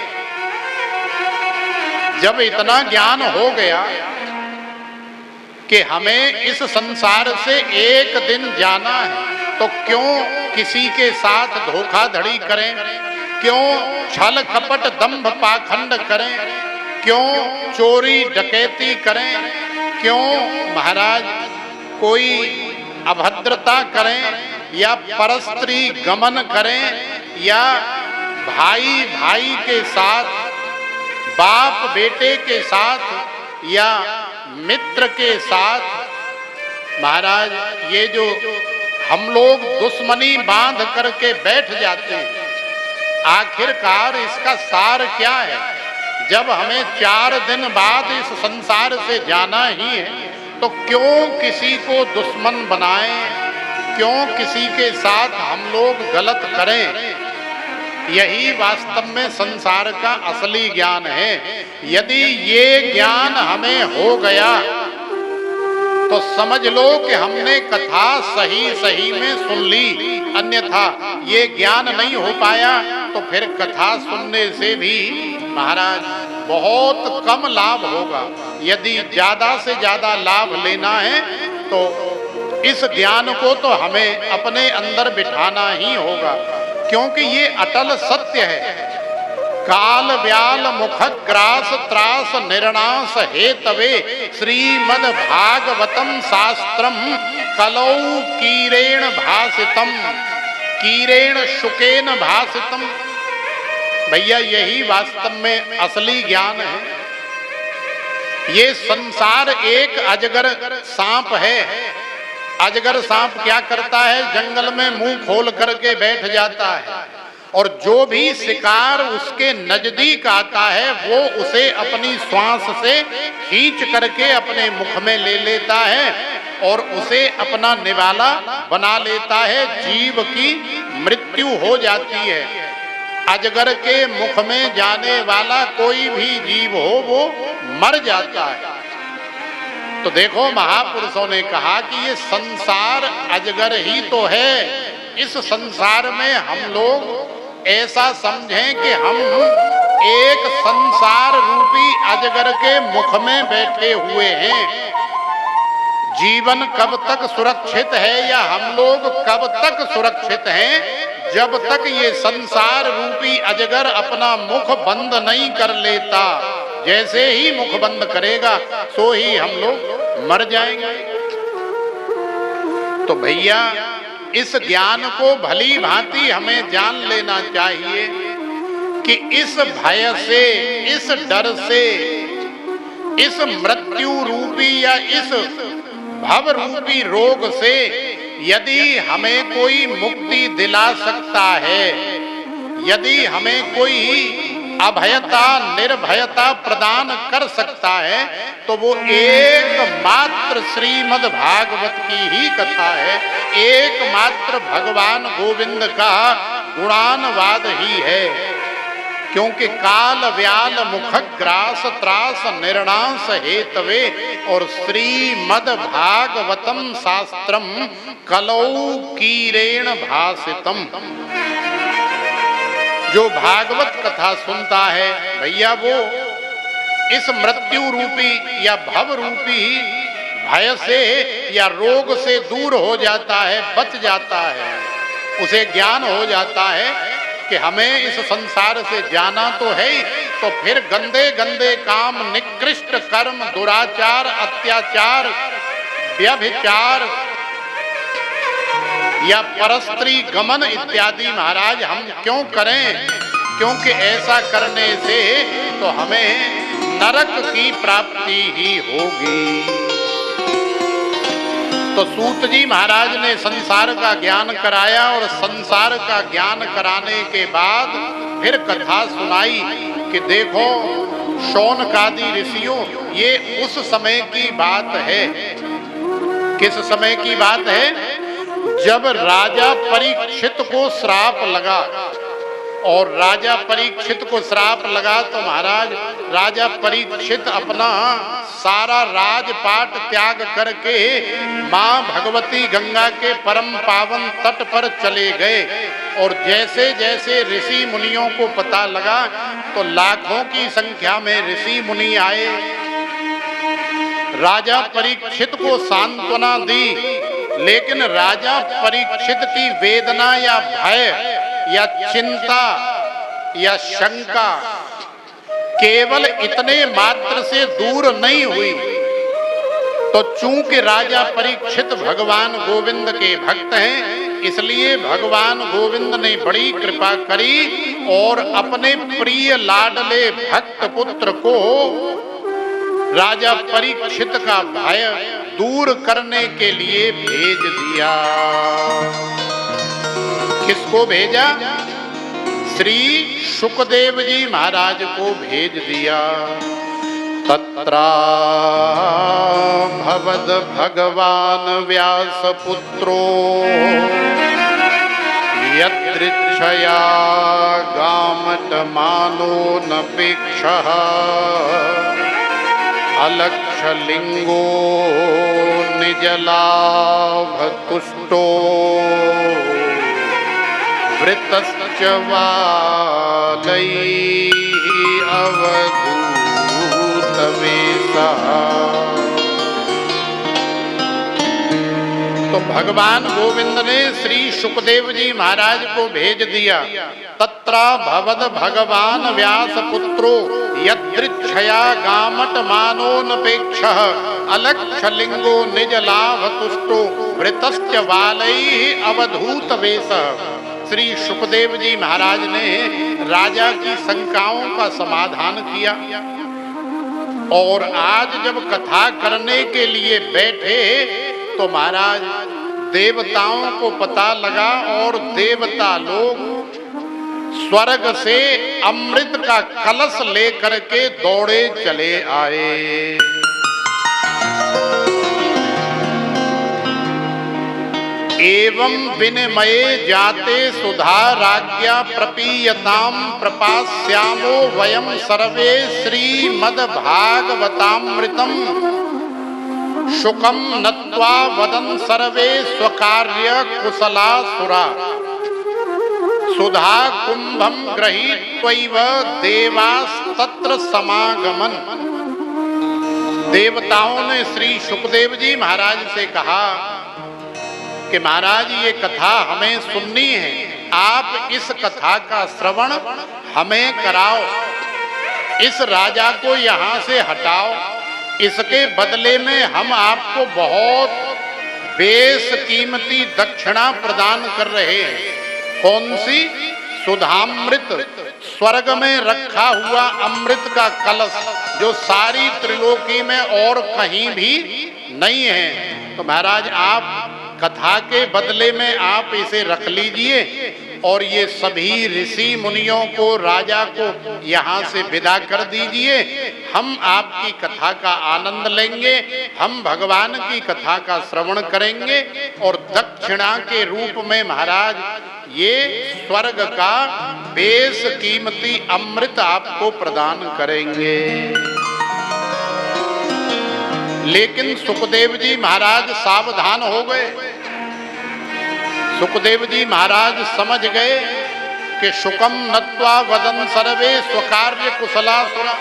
जब इतना ज्ञान हो गया कि हमें इस संसार से एक दिन जाना है, तो क्यों किसी के साथ धोखाधड़ी करें, क्यों छल कपट दंभ पाखंड करें, क्यों चोरी डकैती करें, क्यों महाराज कोई अभद्रता करें, या परस्त्री गमन करें, या भाई भाई के साथ, बाप बेटे के साथ, या मित्र के साथ। महाराज ये जो हम लोग दुश्मनी बांध करके बैठ जाते हैं, आखिरकार इसका सार क्या है? जब हमें 4 दिन बाद इस संसार से जाना ही है, तो क्यों किसी को दुश्मन बनाएं, क्यों किसी के साथ हम लोग गलत करें? यही वास्तव में संसार का असली ज्ञान है। यदि ये ज्ञान हमें हो गया तो समझ लो कि हमने कथा सही सही में सुन ली, अन्यथा ये ज्ञान नहीं हो पाया तो फिर कथा सुनने से भी महाराज बहुत कम लाभ होगा। यदि ज्यादा से ज्यादा लाभ लेना है तो इस ज्ञान को तो हमें अपने अंदर बिठाना ही होगा, क्योंकि ये अटल सत्य है। काल व्याल मुख ग्रास त्रास निर्णास हेतवे श्रीमद् भागवतम शास्त्रम कलौ कीरेण भासितम, कीरेण शुकेन भासितम। भैया यही वास्तव में असली ज्ञान है। ये संसार एक अजगर सांप है। अजगर सांप क्या करता है? जंगल में मुंह खोल करके बैठ जाता है, और जो भी शिकार उसके नजदीक आता है वो उसे अपनी श्वास से खींच करके अपने मुख में ले लेता है और उसे अपना निवाला बना लेता है। जीव की मृत्यु हो जाती है। अजगर के मुख में जाने वाला कोई भी जीव हो वो मर जाता है। तो देखो महापुरुषों ने कहा कि ये संसार अजगर ही तो है। इस संसार में हम लोग ऐसा समझें कि हम एक संसार रूपी अजगर के मुख में बैठे हुए हैं। जीवन कब तक सुरक्षित है या हम लोग कब तक सुरक्षित हैं? जब तक ये संसार रूपी अजगर अपना मुख बंद नहीं कर लेता। जैसे ही मुख बंद करेगा सो ही हम लोग मर जाएंगे। तो भैया इस ज्ञान को भली भांति हमें जान लेना चाहिए कि इस भय से, इस डर से, इस मृत्यु रूपी या इस भव रूपी रोग से यदि हमें कोई मुक्ति दिला सकता है, यदि हमें कोई अभयता निर्भयता प्रदान कर सकता है, तो वो एकमात्र श्रीमद् भागवत की ही कथा है। एकमात्र भगवान गोविंद का गुणानुवाद ही है। क्योंकि काल व्याल मुख ग्रास त्रास निर्णास हेतवे और श्रीमद् भागवतम शास्त्रम कलौ कीरेण भासितम। जो भागवत कथा सुनता है भैया वो इस मृत्यु रूपी या भव रूपी भय से या रोग से दूर हो जाता है, बच जाता है। उसे ज्ञान हो जाता है कि हमें इस संसार से जाना तो है ही, तो फिर गंदे गंदे काम, निकृष्ट कर्म, दुराचार, अत्याचार, व्यभिचार या परस्त्री गमन इत्यादि महाराज हम क्यों करें? क्योंकि ऐसा करने से तो हमें नरक की प्राप्ति ही होगी। तो सूत जी महाराज ने संसार का ज्ञान कराया और संसार का ज्ञान कराने के बाद फिर कथा सुनाई कि देखो शौनकादि ऋषियों, ये उस समय की बात है। किस समय की बात है? जब राजा परीक्षित को श्राप लगा, और राजा परीक्षित को श्राप लगा तो महाराज राजा परीक्षित अपना सारा राजपाट त्याग करके मां भगवती गंगा के परम पावन तट पर चले गए। और जैसे जैसे ऋषि मुनियों को पता लगा तो लाखों की संख्या में ऋषि मुनि आए, राजा परीक्षित को सांत्वना दी। लेकिन राजा परीक्षित की वेदना या भय या चिंता या शंका केवल इतने मात्र से दूर नहीं हुई, तो चूंकि राजा परीक्षित भगवान गोविंद के भक्त हैं, इसलिए भगवान गोविंद ने बड़ी कृपा करी और अपने प्रिय लाडले भक्त पुत्र को राजा परीक्षित का भय दूर करने के लिए भेज दिया। किसको भेजा? श्री शुकदेव जी महाराज को भेज दिया। तत्रा भवद भगवान व्यास पुत्रो यदृच्छया गामटमानो नपेक्षः अलक्षलिंगो निजलाभ तुष्टो वृतश्च वालैः अवधूतवेषः। तो भगवान गोविंद ने श्री शुकदेव जी महाराज को भेज दिया। तत्रा भवद भगवान व्यास पुत्रो यदृच्छया गामट मानोनपेक्षः अलक्षलिंगो निज लाभ तुष्टो वृतश्च वालैः अवधूत वेषः। श्री शुकदेव जी महाराज ने राजा की शंकाओं का समाधान किया और आज जब कथा करने के लिए बैठे तो महाराज देवताओं को पता लगा और देवता लोग स्वर्ग से अमृत का कलश लेकर के दौड़े चले आए। एवं विनिमये जाते सुधा राज्ञा प्रपीयताम प्रपास्यामो वयम सर्वे श्रीमद् भागवतामृतम शुकम नत्वा वदन सर्वे स्वकार्य कुशला सुरा सुधा कुंभम गृहीत्वैव देवास्तत्र समागमन। देवताओं ने श्री शुकदेव जी महाराज से कहा कि महाराज ये कथा हमें सुननी है, आप इस कथा का श्रवण हमें कराओ, इस राजा को यहाँ से हटाओ, इसके बदले में हम आपको बहुत बेशकीमती दक्षिणा प्रदान कर रहे हैं। कौन सी? सुधामृत, स्वर्ग में रखा हुआ अमृत का कलश जो सारी त्रिलोकी में और कहीं भी नहीं है। तो महाराज आप कथा के बदले में आप इसे रख लीजिए और ये सभी ऋषि मुनियों को, राजा को यहाँ से विदा कर दीजिए। हम आपकी कथा का आनंद लेंगे, हम भगवान की कथा का श्रवण करेंगे और दक्षिणा के रूप में महाराज ये स्वर्ग का बेशकीमती अमृत आपको प्रदान करेंगे। लेकिन सुखदेव जी महाराज सावधान हो गए। सुखदेव जी महाराज समझ गए कि शुकम नत्वा वदन सर्वे स्वकार्य कुशला सुरा।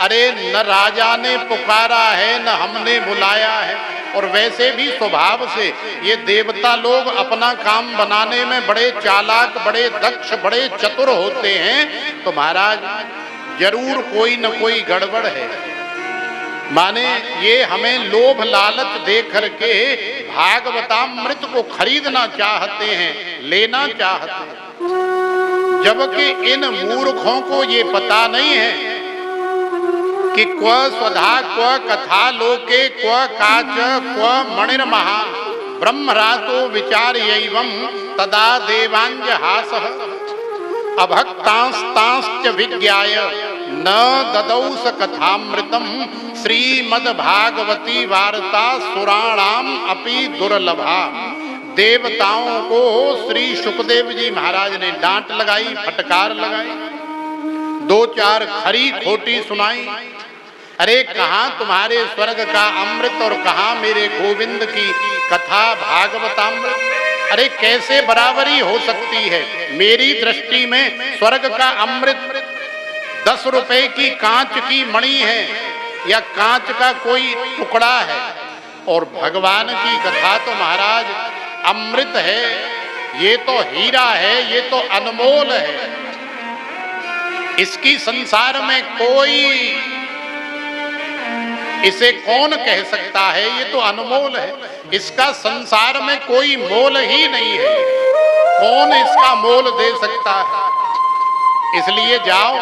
अरे न राजा ने पुकारा है न हमने बुलाया है, और वैसे भी स्वभाव से ये देवता लोग अपना काम बनाने में बड़े चालाक, बड़े दक्ष, बड़े चतुर होते हैं। तो महाराज जरूर कोई न कोई गड़बड़ है, माने ये हमें लोभ लालच दे करके भागवतामृत को खरीदना चाहते हैं, लेना चाहते हैं। जबकि इन मूर्खों को ये पता नहीं है कि क्व स्वधा क्व कथा लोके क्व काच क्व मणिर्महा ब्रह्मरातो विचार्यैवं तदा देवांजहासः अभक्तांस्तांश्च विज्ञाय न ददौस कथामृतम श्रीमद्भागवती वार्ता सुराणाम अपि दुर्लभा। देवताओं को श्री शुकदेव जी महाराज ने डांट लगाई, फटकार लगाई, दो चार खरी खोटी सुनाई। अरे कहाँ तुम्हारे स्वर्ग का अमृत और कहाँ मेरे गोविंद की कथा भागवतामृत। अरे कैसे बराबरी हो सकती है? मेरी दृष्टि में स्वर्ग का अमृत 10 रुपए की कांच की मणि है या कांच का कोई टुकड़ा है, और भगवान की कथा तो महाराज अमृत है, ये तो हीरा है, ये तो अनमोल है। इसकी संसार में कोई, इसे कौन कह सकता है, ये तो अनमोल है। इसका संसार में कोई मोल ही नहीं है, कौन इसका मोल दे सकता है। इसलिए जाओ,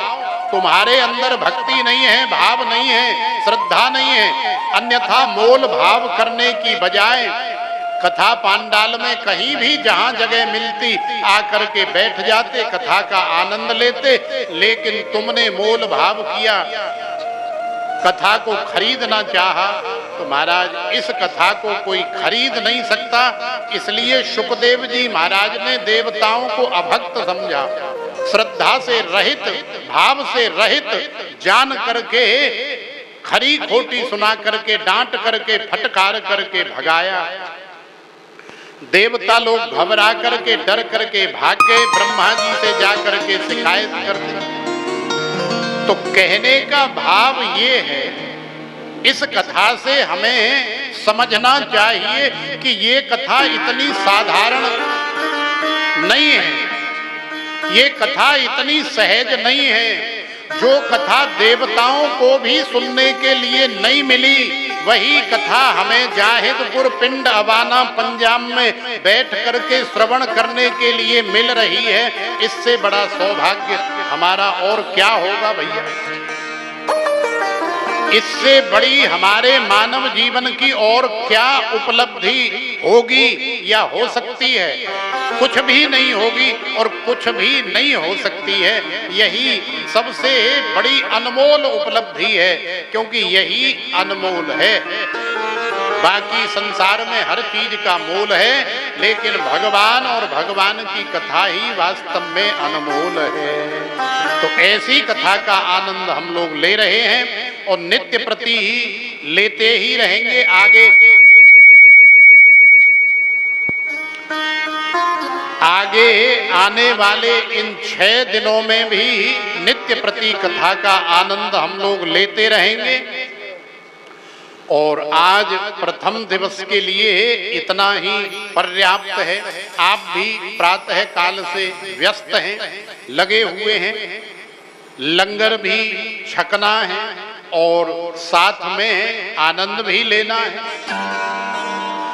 तुम्हारे अंदर भक्ति नहीं है, भाव नहीं है, श्रद्धा नहीं है, अन्यथा मोल भाव करने की बजाय कथा पांडाल में कहीं भी जहां जगह मिलती आकर के बैठ जाते, कथा का आनंद लेते। लेकिन तुमने मोल भाव किया, कथा को खरीदना चाहा, तो महाराज इस कथा को कोई खरीद नहीं सकता। इसलिए सुखदेव जी महाराज ने देवताओं को अभक्त समझा, श्रद्धा से रहित, भाव से रहित जान करके खरी खोटी सुना करके, डांट करके, फटकार करके भगाया। देवता लोग घबरा करके, डर करके भाग गए, ब्रह्मा जी से जा करके शिकायत कर दी। तो कहने का भाव ये है, इस कथा से हमें समझना चाहिए कि ये कथा इतनी साधारण नहीं है, ये कथा इतनी सहज नहीं है। जो कथा देवताओं को भी सुनने के लिए नहीं मिली, वही कथा हमें जाहिदपुर पिंड अवाना पंजाब में बैठ करके श्रवण करने के लिए मिल रही है। इससे बड़ा सौभाग्य हमारा और क्या होगा भैया। इससे बड़ी हमारे मानव जीवन की और क्या उपलब्धि होगी या हो सकती है। कुछ भी नहीं होगी और कुछ भी नहीं हो सकती है। यही सबसे बड़ी अनमोल उपलब्धि है, क्योंकि यही अनमोल है। बाकी संसार में हर चीज का मोल है, लेकिन भगवान और भगवान की कथा ही वास्तव में अनमोल है। तो ऐसी कथा का आनंद हम लोग ले रहे हैं और नित्य प्रति ही लेते ही रहेंगे। आगे आने वाले इन 6 दिनों में भी नित्य प्रति कथा का आनंद हम लोग लेते रहेंगे। और आज प्रथम दिवस के लिए इतना ही पर्याप्त है। आप भी प्रातः काल से व्यस्त हैं, लगे हुए हैं, लंगर भी छकना है और साथ में आनंद भी लेना है।